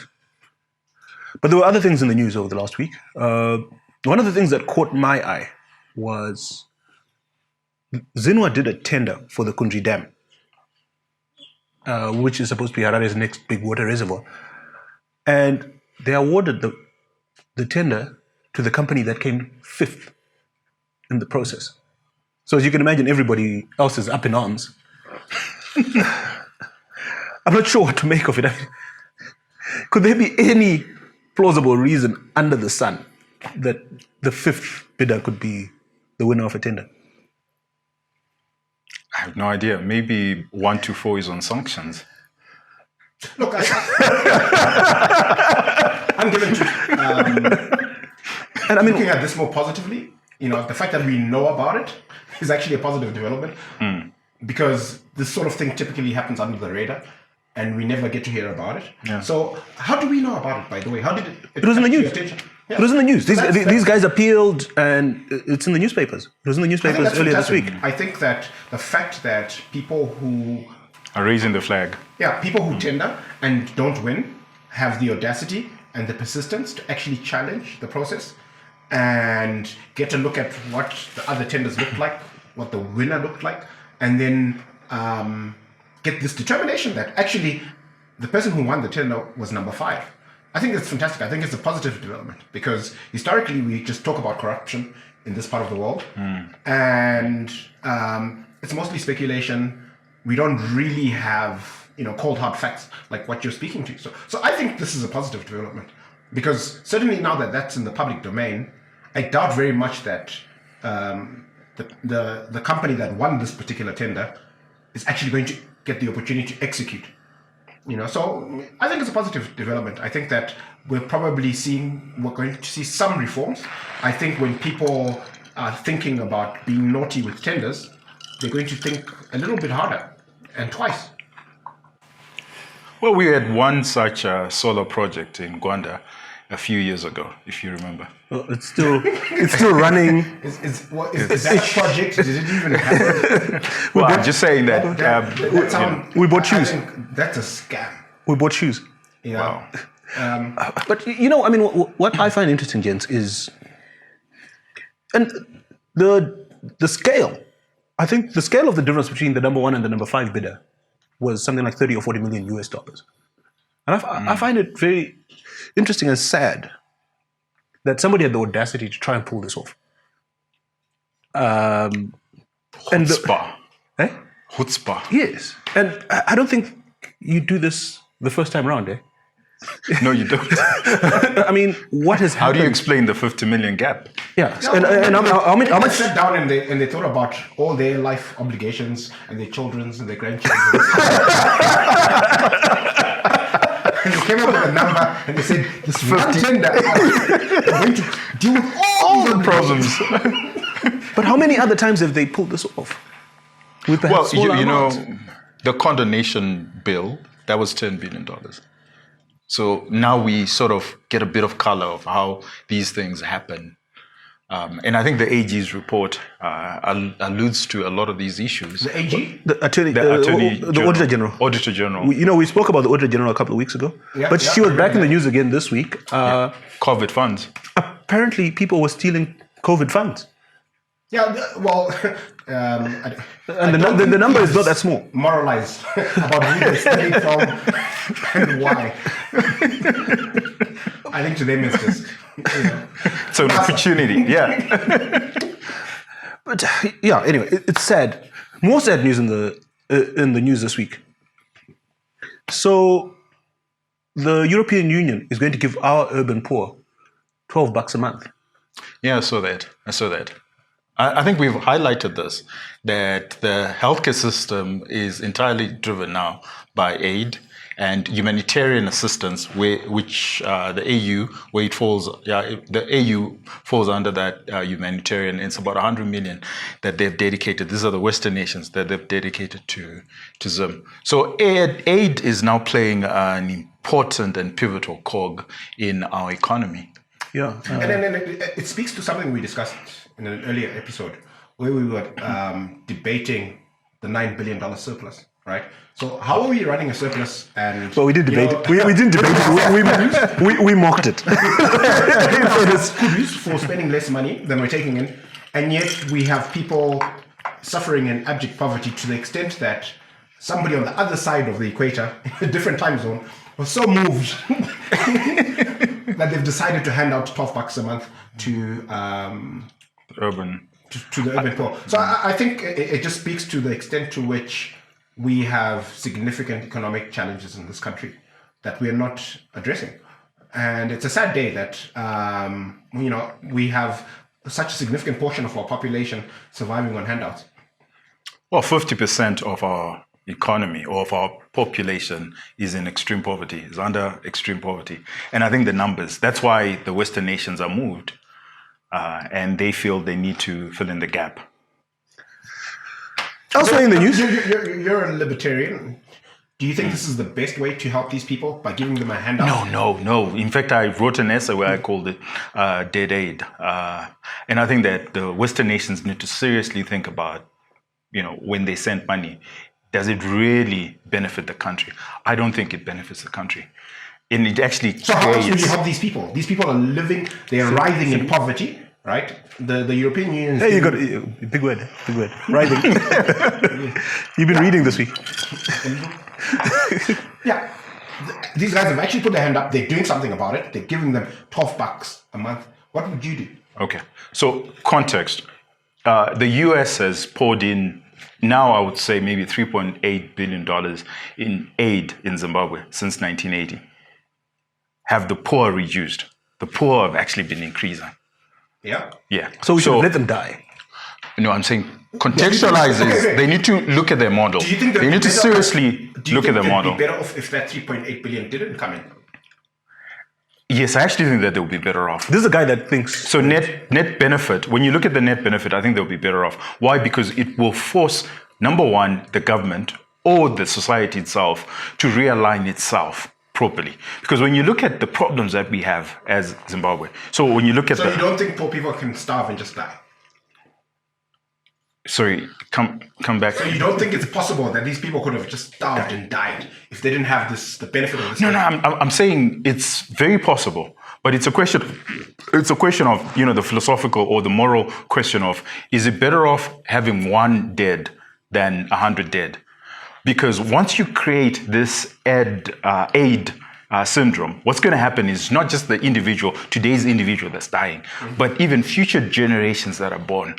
[SPEAKER 1] But there were other things in the news over the last week. One of the things that caught my eye was Zinwa did a tender for the Kunji Dam, which is supposed to be Harare's next big water reservoir. And they awarded the tender to the company that came fifth in the process. So as you can imagine, everybody else is up in arms. I'm not sure what to make of it. Could there be any plausible reason under the sun that the fifth bidder could be the winner of a tender?
[SPEAKER 2] I have no idea. Maybe 124 is on sanctions.
[SPEAKER 3] Look, I'm given to. And I mean, looking at this more positively, the fact that we know about it is actually a positive development because this sort of thing typically happens under the radar and we never get to hear about it. Yeah. So how do we know about it, by the way? How did it
[SPEAKER 1] was in the news.
[SPEAKER 3] Yeah.
[SPEAKER 1] It was in the news. These guys appealed and it's in the newspapers. It was in the newspapers earlier this week.
[SPEAKER 3] I think that the fact that people who
[SPEAKER 2] are raising the flag.
[SPEAKER 3] Yeah, people who tender and don't win have the audacity and the persistence to actually challenge the process and get a look at what the other tenders looked like, what the winner looked like, and then get this determination that actually the person who won the tender was number 5. I think it's fantastic. I think it's a positive development because historically we just talk about corruption in this part of the world and it's mostly speculation. We don't really have, cold hard facts like what you're speaking to. So I think this is a positive development because certainly now that that's in the public domain, I doubt very much that the company that won this particular tender is actually going to get the opportunity to execute. So I think it's a positive development. I think that we're going to see some reforms. I think when people are thinking about being naughty with tenders, they're going to think a little bit harder and twice.
[SPEAKER 2] Well, we had one such solar project in Gwanda a few years ago, if you remember.
[SPEAKER 1] Well, it's still running.
[SPEAKER 3] Is that project? Did it even happen?
[SPEAKER 2] Well, I'm just saying that.
[SPEAKER 1] We bought shoes.
[SPEAKER 3] I think that's a scam.
[SPEAKER 1] We bought shoes.
[SPEAKER 2] Wow.
[SPEAKER 1] But what I find interesting, gents, is and the scale. I think the scale of the difference between the number 1 and the number 5 bidder was something like 30 or 40 million US dollars. And I find it very interesting and sad that somebody had the audacity to try and pull this off.
[SPEAKER 2] Chutzpah.
[SPEAKER 1] Eh?
[SPEAKER 2] Chutzpah.
[SPEAKER 1] Yes. And I don't think you do this the first time around, eh?
[SPEAKER 2] No, you don't.
[SPEAKER 1] What has happened?
[SPEAKER 2] How do you explain the 50 million gap?
[SPEAKER 1] Yeah.
[SPEAKER 3] No,
[SPEAKER 1] and how much
[SPEAKER 3] sat down and they thought about all their life obligations and their children's and their grandchildren. And they came up with a number and they said, this 50 tender is going to deal with all the problems.
[SPEAKER 1] But how many other times have they pulled this off? With perhaps smaller amounts?
[SPEAKER 2] The condonation bill, that was $10 billion. So now we sort of get a bit of color of how these things happen. And I think the AG's report alludes to a lot of these issues.
[SPEAKER 3] The AG?
[SPEAKER 1] The Auditor General.
[SPEAKER 2] Auditor General.
[SPEAKER 1] We spoke about the Auditor General a couple of weeks ago. But she was back in the news again this week.
[SPEAKER 2] COVID funds.
[SPEAKER 1] Apparently people were stealing COVID funds.
[SPEAKER 3] Yeah, well...
[SPEAKER 1] and the number is not that small.
[SPEAKER 3] Moralized about who they're stealing from and why. I think to them it's just,
[SPEAKER 2] It's an opportunity, yeah.
[SPEAKER 1] But yeah, anyway, it's sad. More sad news in the news this week. So the European Union is going to give our urban poor $12 a month.
[SPEAKER 2] Yeah, I saw that. I think we've highlighted this, that the healthcare system is entirely driven now by aid and humanitarian assistance, which the AU, where it falls, the AU falls under that humanitarian. It's about 100 million that they've dedicated. These are the Western nations that they've dedicated to Zim. So aid is now playing an important and pivotal cog in our economy.
[SPEAKER 1] Yeah.
[SPEAKER 3] And then it speaks to something we discussed in an earlier episode where we were debating the $9 billion surplus, right? So how are we running a surplus? And
[SPEAKER 1] well, we did debate it. We didn't debate it. We mocked it.
[SPEAKER 3] It's good use for spending less money than we're taking in, and yet we have people suffering in abject poverty to the extent that somebody on the other side of the equator, in a different time zone, was so moved that they've decided to hand out $12 a month to
[SPEAKER 2] Urban.
[SPEAKER 3] to the urban poor. So I think it just speaks to the extent to which we have significant economic challenges in this country that we are not addressing. And it's a sad day that, we have such a significant portion of our population surviving on handouts.
[SPEAKER 2] Well, 50% of our economy or of our population is in extreme poverty, is under extreme poverty. And I think the numbers, that's why the Western nations are moved and they feel they need to fill in the gap.
[SPEAKER 1] Also in the news.
[SPEAKER 3] You're a libertarian. Do you think this is the best way to help these people by giving them a handout?
[SPEAKER 2] No. In fact, I wrote an essay where I called it dead aid. And I think that the Western nations need to seriously think about, when they send money, does it really benefit the country? I don't think it benefits the country. And it actually
[SPEAKER 3] So how else would you help these people? These people are living, they are writhing in poverty, right? The European Union...
[SPEAKER 1] Hey, you got big word. Writhing. You've been reading this week.
[SPEAKER 3] Yeah. These guys have actually put their hand up. They're doing something about it. They're giving them $12 a month. What would you do?
[SPEAKER 2] Okay. So context. The US has poured in, now I would say maybe $3.8 billion in aid in Zimbabwe since 1980. Have the poor reduced? The poor have actually been increasing.
[SPEAKER 3] Yeah.
[SPEAKER 2] Yeah.
[SPEAKER 1] So we should let them die.
[SPEAKER 2] No, I'm saying contextualize is they need to look at their model.
[SPEAKER 3] Do you think
[SPEAKER 2] they need to seriously look at their model?
[SPEAKER 3] Be better off if that 3.8 billion didn't come in?
[SPEAKER 2] Yes, I actually think that they'll be better off.
[SPEAKER 1] This is a guy that thinks.
[SPEAKER 2] So net benefit, when you look at the net benefit, I think they'll be better off. Why? Because it will force, number one, the government or the society itself to realign itself properly. Because when you look at the problems that we have as Zimbabwe, so when you look at
[SPEAKER 3] you don't think poor people can starve and just die?
[SPEAKER 2] Sorry, come back.
[SPEAKER 3] So you don't think it's possible that these people could have just starved and died if they didn't have the benefit of this?
[SPEAKER 2] No, I'm saying it's very possible, but it's a question of, the philosophical or the moral question of, is it better off having one dead than 100 dead? Because once you create this aid syndrome, what's going to happen is not just the individual, today's individual that's dying, but even future generations that are born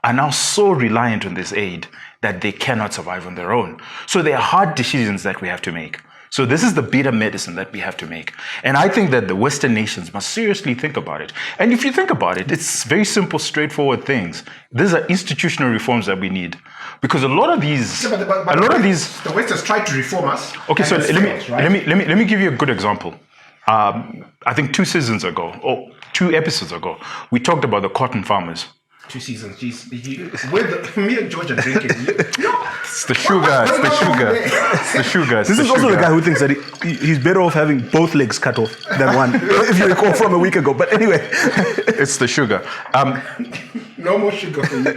[SPEAKER 2] are now so reliant on this aid that they cannot survive on their own. So there are hard decisions that we have to make. So this is the bitter medicine that we have to make. And I think that the Western nations must seriously think about it. And if you think about it, it's very simple, straightforward things. These are institutional reforms that we need. Because a lot of these...
[SPEAKER 3] The West has tried to reform us.
[SPEAKER 2] Okay, so let me give you a good example. I think 2 seasons ago, or 2 episodes ago, we talked about the cotton farmers.
[SPEAKER 3] 2 seasons, geez. Me and George are drinking.
[SPEAKER 2] It's the sugar. It's the sugar.
[SPEAKER 1] This is also the guy who thinks that he's better off having both legs cut off than one, if you recall from a week ago. But anyway.
[SPEAKER 2] It's the sugar.
[SPEAKER 3] No more sugar for you.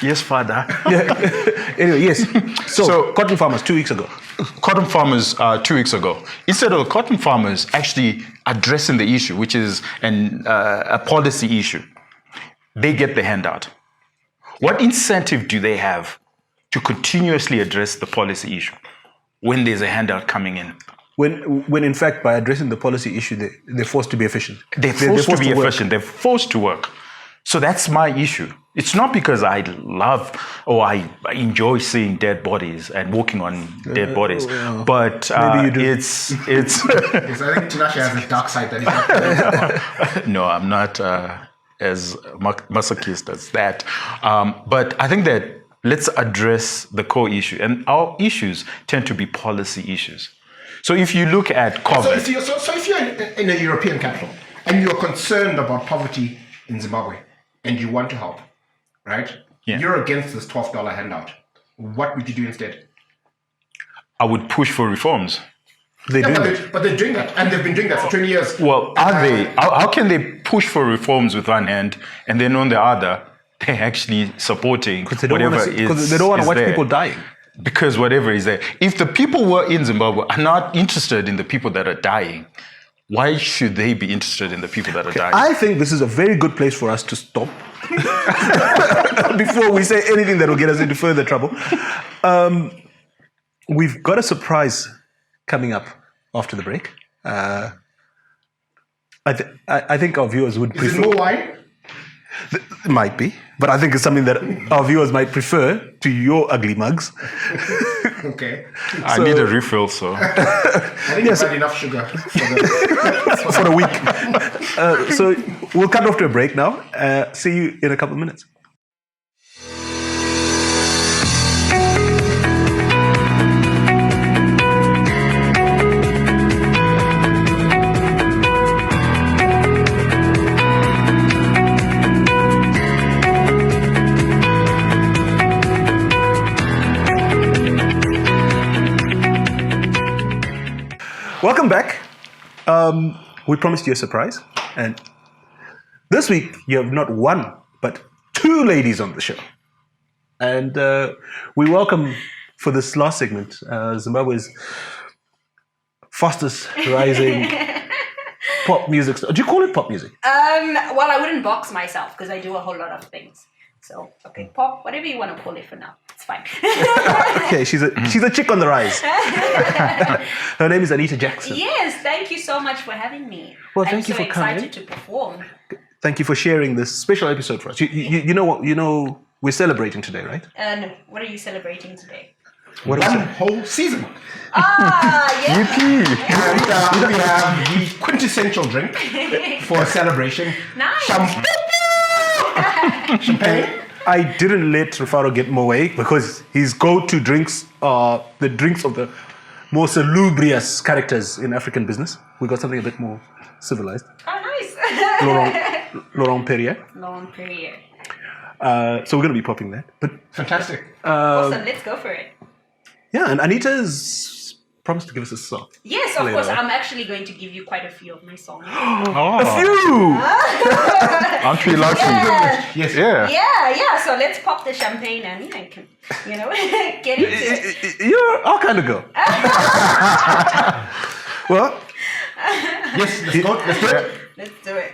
[SPEAKER 2] Yes, father.
[SPEAKER 1] Yeah. Anyway, yes. So cotton farmers 2 weeks ago.
[SPEAKER 2] Cotton farmers 2 weeks ago. Instead of the cotton farmers actually addressing the issue, which is a policy issue, they get the handout. What incentive do they have to continuously address the policy issue when there's a handout coming in?
[SPEAKER 1] When in fact, by addressing the policy issue, they're forced to be efficient.
[SPEAKER 2] They're forced to be efficient. They're forced to work. So that's my issue. It's not because I love or I enjoy seeing dead bodies and walking on dead bodies, but
[SPEAKER 1] maybe you do.
[SPEAKER 2] It's.
[SPEAKER 3] Yes, I think Tinashe has a dark side that he's not.
[SPEAKER 2] No, I'm not as masochist as that. But I think that let's address the core issue, and our issues tend to be policy issues. So if you look at COVID...
[SPEAKER 3] So if you're in a European capital and you're concerned about poverty in Zimbabwe and you want to help, right? Yeah. You're against this $12 handout. What would you do instead?
[SPEAKER 2] I would push for reforms.
[SPEAKER 3] But they're doing that, and they've been doing that for 20 years.
[SPEAKER 2] Well, are they? How can they push for reforms with one hand and then on the other, they're actually supporting whatever is
[SPEAKER 1] because they don't want to watch people dying.
[SPEAKER 2] Because whatever is there. If the people were in Zimbabwe are not interested in the people that are dying, why should they be interested in the people that are dying?
[SPEAKER 1] I think this is a very good place for us to stop before we say anything that will get us into further trouble. We've got a surprise coming up after the break. I think our viewers would prefer...
[SPEAKER 3] Is it more wine?
[SPEAKER 1] It might be, but I think it's something that our viewers might prefer to your ugly mugs.
[SPEAKER 3] Okay.
[SPEAKER 2] I need a refill, so...
[SPEAKER 3] I think you've had enough sugar
[SPEAKER 1] For a week. So we'll cut off to a break now. See you in a couple of minutes. Welcome back. We promised you a surprise, and this week you have not one but two ladies on the show. And we welcome for this last segment Zimbabwe's fastest rising pop music star. Do you call it pop music?
[SPEAKER 5] Well, I wouldn't box myself because I do a whole lot of things. So, okay, pop, whatever you want to call it for now. It's fine.
[SPEAKER 1] Okay, she's a chick on the rise. Her name is Anita Jackson.
[SPEAKER 5] Yes, thank you so much for having me.
[SPEAKER 1] Well, thank you
[SPEAKER 5] I'm so
[SPEAKER 1] for coming.
[SPEAKER 5] excited to perform.
[SPEAKER 1] Thank you for sharing this special episode for us. You know what? You know we're celebrating today, right?
[SPEAKER 5] No, what are you celebrating today?
[SPEAKER 1] What is
[SPEAKER 3] one
[SPEAKER 1] it?
[SPEAKER 3] whole season.
[SPEAKER 5] Ah, yeah.
[SPEAKER 3] And we have the quintessential drink for a celebration.
[SPEAKER 5] Nice.
[SPEAKER 3] Champagne.
[SPEAKER 1] I didn't let Rufaro get away because his go-to drinks are the drinks of the more salubrious characters in African business. We got something a bit more civilized.
[SPEAKER 5] Oh, nice.
[SPEAKER 1] Laurent Perrier.
[SPEAKER 5] Laurent Perrier.
[SPEAKER 1] So we're going to be popping that. But
[SPEAKER 3] Fantastic.
[SPEAKER 5] Awesome, let's go for it.
[SPEAKER 1] yeah, and Anita's promised to give us a song.
[SPEAKER 5] Yes, of
[SPEAKER 1] Later
[SPEAKER 5] course.
[SPEAKER 1] on.
[SPEAKER 5] I'm actually going to give you quite a few of my songs.
[SPEAKER 1] A few!
[SPEAKER 2] Aren't we lucky?
[SPEAKER 3] Yes.
[SPEAKER 2] Yeah.
[SPEAKER 5] Yeah. So let's pop the champagne and I can, get into it.
[SPEAKER 1] You're our kind of girl. Well,
[SPEAKER 3] Yes, let's go. Let's do it.
[SPEAKER 5] Let's do it.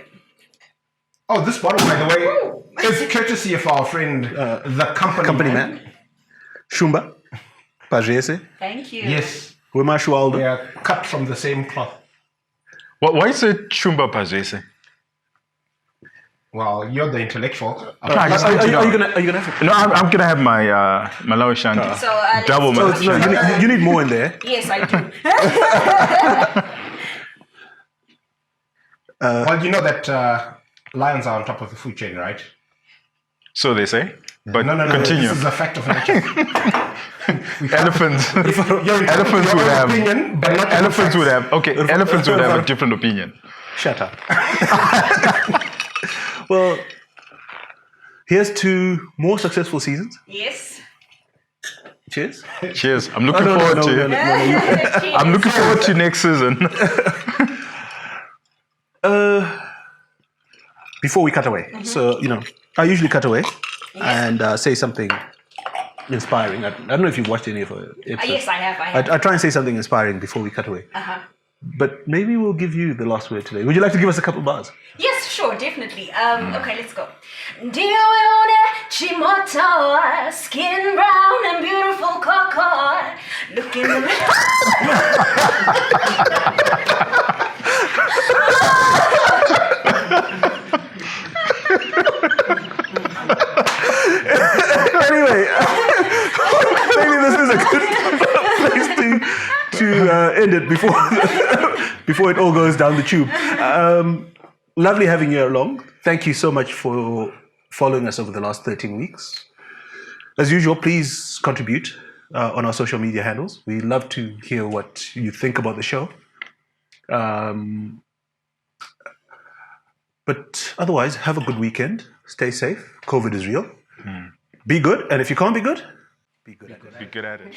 [SPEAKER 3] Oh, this bottle, by the way, is courtesy of our friend, the company
[SPEAKER 1] man. Shumba. Pajese.
[SPEAKER 5] Thank you.
[SPEAKER 3] Yes,
[SPEAKER 1] Wemashualdo.
[SPEAKER 3] we are cut from the same cloth.
[SPEAKER 2] Why is it Chumba Pazese?
[SPEAKER 3] Well, you're the intellectual.
[SPEAKER 1] Are you gonna have it?
[SPEAKER 2] No, I'm gonna have my Malawi Shanti.
[SPEAKER 5] So let's
[SPEAKER 2] Double
[SPEAKER 5] do
[SPEAKER 2] Malawi
[SPEAKER 5] it.
[SPEAKER 1] No, you need more in there.
[SPEAKER 5] Yes, I do.
[SPEAKER 3] Well, you know that lions are on top of the food chain, right?
[SPEAKER 2] So they say. But
[SPEAKER 3] No.
[SPEAKER 2] continue.
[SPEAKER 3] This is a fact of nature.
[SPEAKER 2] Elephants.
[SPEAKER 3] Your
[SPEAKER 2] Elephants would have.
[SPEAKER 3] opinion, but not
[SPEAKER 2] Elephants would
[SPEAKER 3] facts.
[SPEAKER 2] have. Okay, elephants would have a different opinion.
[SPEAKER 1] Shut up. Well, here's to more successful seasons.
[SPEAKER 5] Yes.
[SPEAKER 1] Cheers.
[SPEAKER 2] Cheers. I'm looking forward to. I'm looking forward to next season.
[SPEAKER 1] Before we cut away, so I usually cut away and say something inspiring. I don't know if you've watched any of our episodes.
[SPEAKER 5] Yes, I have.
[SPEAKER 1] I try and say something inspiring before we cut away. But maybe we'll give you the last word today. Would you like to give us a couple bars?
[SPEAKER 5] Yes, sure, definitely. Okay, let's go. Dione chimoto, skin brown and beautiful coco. Look in the
[SPEAKER 1] Anyway, maybe this is a good place to end it before it all goes down the tube. Lovely having you along. Thank you so much for following us over the last 13 weeks. As usual, please contribute on our social media handles. We love to hear what you think about the show. But otherwise, have a good weekend. Stay safe. COVID is real. Be good. And if you can't be good, be good at it.
[SPEAKER 2] Be good at it.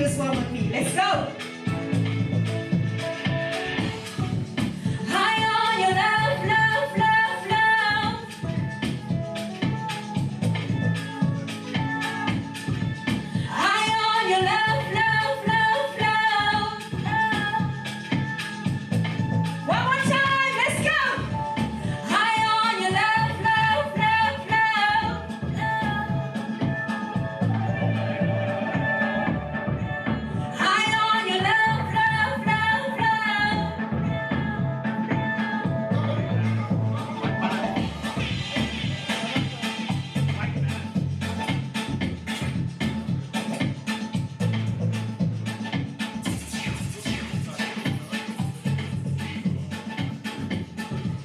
[SPEAKER 5] this one with me. Let's go. High on your love, love, love, love. High on your love, love, love, love, love. One more time, let's go. High on your love, love, love, love, love. High on your love, love, love, love.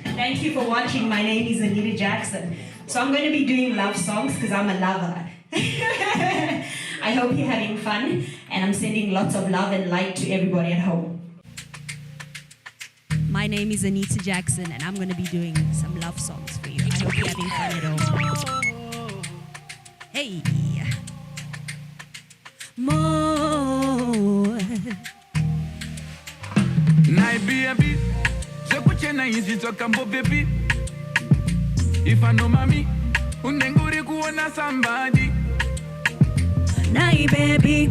[SPEAKER 5] Thank you for watching. My name is Anita Jackson. So I'm going to be doing love songs because I'm a lover. I hope you're having fun, and I'm sending lots of love and light to everybody at home.
[SPEAKER 6] My name is Anita Jackson, and I'm going to be doing some love songs for you. I hope you're having fun at home. Hey. More.
[SPEAKER 7] My baby, je kuche na hizi toka mbo baby. If I know mommy, unenguri kuona somebody.
[SPEAKER 6] Nai baby,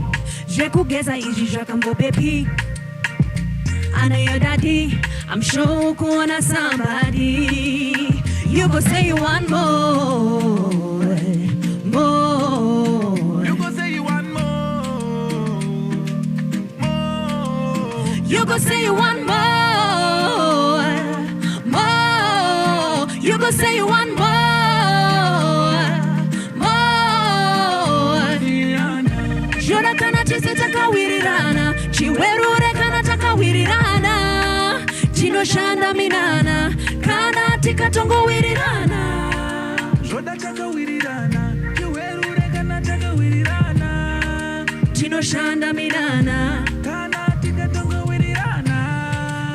[SPEAKER 6] je kugeza izi jakambo baby. I know your daddy, I'm sure kuona somebody. You go say you want more, more.
[SPEAKER 7] You go say you want more, more.
[SPEAKER 6] You go say you want more, more. You go say you want more, more. Jura kana chise takawirirana, chiwerure kana takawirirana, chino shanda minana, kana tikatongo wirirana.
[SPEAKER 7] Joda taka wirirana, kiwerure kana taka wirirana.
[SPEAKER 6] Chino shanda minana,
[SPEAKER 7] Kana tika tonga wirirana.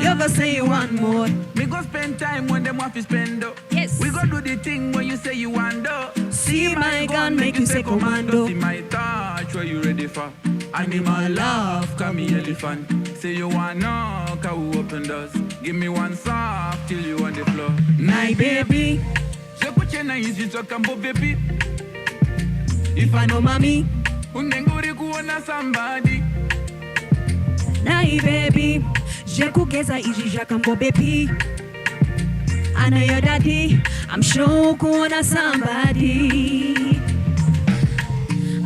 [SPEAKER 6] you go say you want more.
[SPEAKER 7] Me go spend time when them want to spend up.
[SPEAKER 6] Yes.
[SPEAKER 7] We go do the thing when you say you want to.
[SPEAKER 6] See my gun, make you say commando.
[SPEAKER 7] See my touch, what you ready for? Animal love, call me elephant. Say you want knock, I will open doors. Give me one soft till you on the floor.
[SPEAKER 6] My baby,
[SPEAKER 7] Je kuche na hizi toka mbo baby.
[SPEAKER 6] if I know mommy,
[SPEAKER 7] Unenguri kuona somebody.
[SPEAKER 6] nai baby, je kugeza izi jakambo baby. I know your daddy, I'm sure kuona somebody.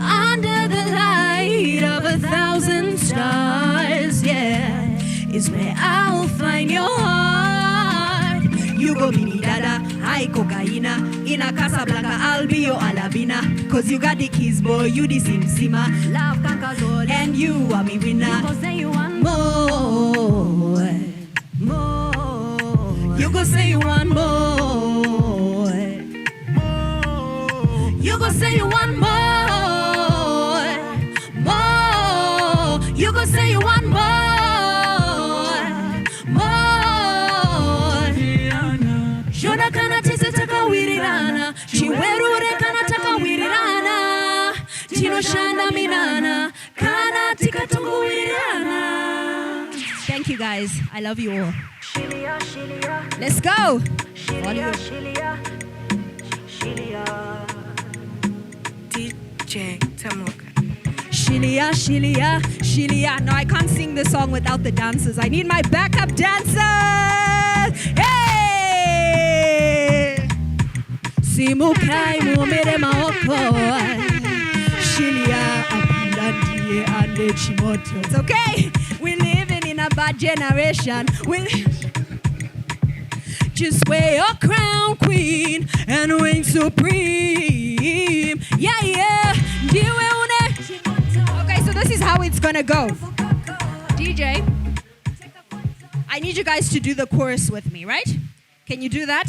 [SPEAKER 6] Under the light of 1,000 stars, yeah, is where I'll find your heart. You go mini dada, high cocaina. In a Casablanca, I'll be your alabina. Cause you got the keys, boy, you the sim-sima. Love kakazole, and you are me winner. You go say you want more, more. You go say you want more,
[SPEAKER 7] More.
[SPEAKER 6] you go say you want more, more. You go say you want more, more. Shoda kana tese taka wirirana, chiwerure kana taka wirirana, chino shanda minana, kana tika tungu wirirana. Thank you guys. I love you all. Let's go. Bollywood.
[SPEAKER 8] DJ Tamuka.
[SPEAKER 6] Shilia, Shilia, Shilia. No, I can't sing this song without the dancers. I need my backup dancers. Hey! Simukai mumere maoko. Shilia, Apilandie, and Chimoto. It's okay. We're living in a bad generation. Just wear your crown, queen, and reign supreme. Yeah, yeah. Okay, so this is how it's gonna go. DJ, I need you guys to do the chorus with me, right? Can you do that?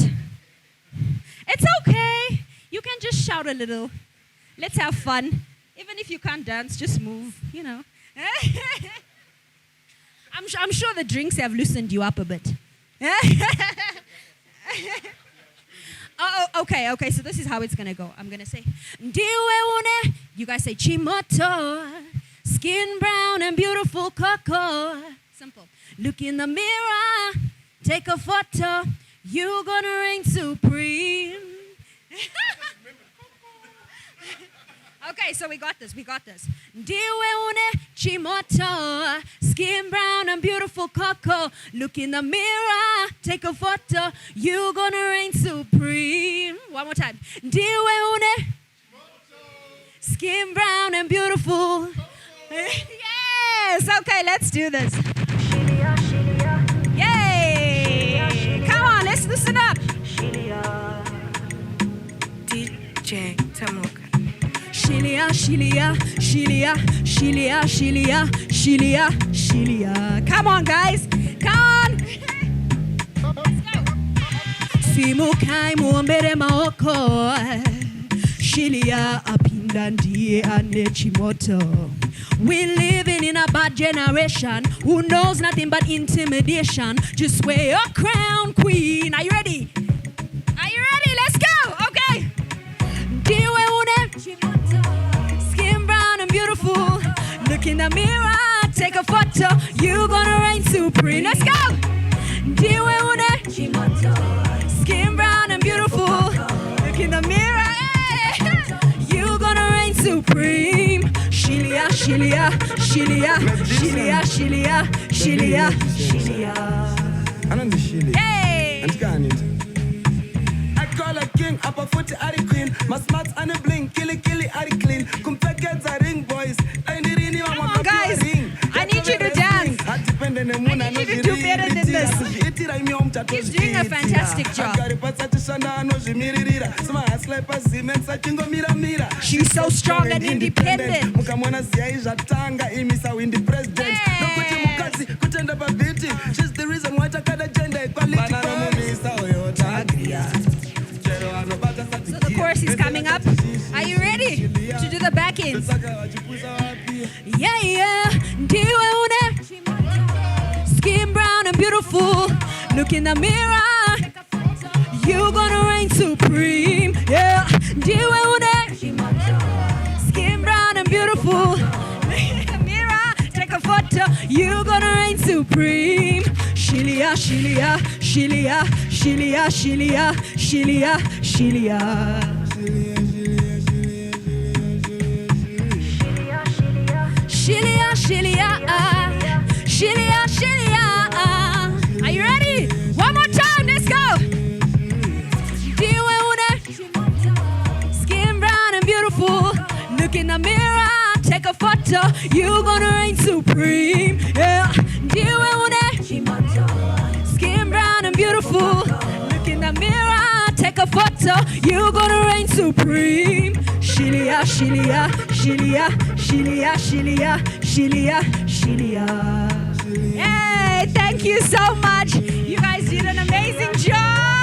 [SPEAKER 6] It's okay. You can just shout a little. Let's have fun. Even if you can't dance, just move, you know. I'm sure the drinks have loosened you up a bit. Okay, so this is how it's gonna go. I'm gonna say, Ndiwe une, you guys say Chimoto, Skin brown and beautiful cocoa. Simple. Look in the mirror, take a photo. You're gonna reign supreme. Okay, so we got this. Ndiwe une chimoto, skin brown and beautiful cocoa. Look in the mirror, take a photo. You're gonna reign supreme. One more time. Ndiwe une skin brown and beautiful. Yes. Okay, let's do this. Yay! Come on, let's listen up.
[SPEAKER 8] DJ Tamuka.
[SPEAKER 6] Shilia, Shilia, Shilia, Shilia, Shilia, Shilia, Shilia. Come on, guys. Come on. Let's go. Simukai muombere maoko. Shilia apinda ndiye anechimoto. We're living in a bad generation who knows nothing but intimidation. Just wear your crown, queen. Are you ready? Are you ready? Let's go. Okay. Ndiwe une skin brown and beautiful. Look in the mirror, take a photo. You're gonna reign supreme. Let's go. Ndiwe une skin brown and beautiful. Look in the mirror. You're gonna reign supreme. Shilia, Shilia, Shilia, Shilia, Shilia, Shilia, Shilia. Hey!
[SPEAKER 9] I call a king, up a foot at the queen. My smarts and a bling, killy at the clean. Compare a ring, boys.
[SPEAKER 6] Come on, guys. I need you to dance. I need you to do better than this. He's doing a fantastic job. She's so strong and independent.
[SPEAKER 9] She's the reason why I got a gender equality.
[SPEAKER 6] So the chorus is coming up. Are you ready to do the back ends? Yeah, yeah. Ndiwe une skin brown and beautiful. Look in the mirror. You're gonna reign supreme. Yeah. Ndiwe une skin brown and beautiful. Look in the mirror. Take a photo. You're gonna reign supreme. Shilia, Shilia, Shilia, Shilia, Shilia, Shilia, Shilia. Shilia, Shilia, Shilia, Shilia. Are you ready? One more time, let's go. Ndiwe une skin brown and beautiful. Look in the mirror, take a photo. You're gonna reign supreme. Yeah. Ndiwe une skin brown and beautiful. Look in the mirror, take a photo. You're gonna reign supreme. Shilia, Shilia, Shilia, Shilia, Shilia, Shilia, Shilia. Hey, thank you so much. You guys did an amazing job.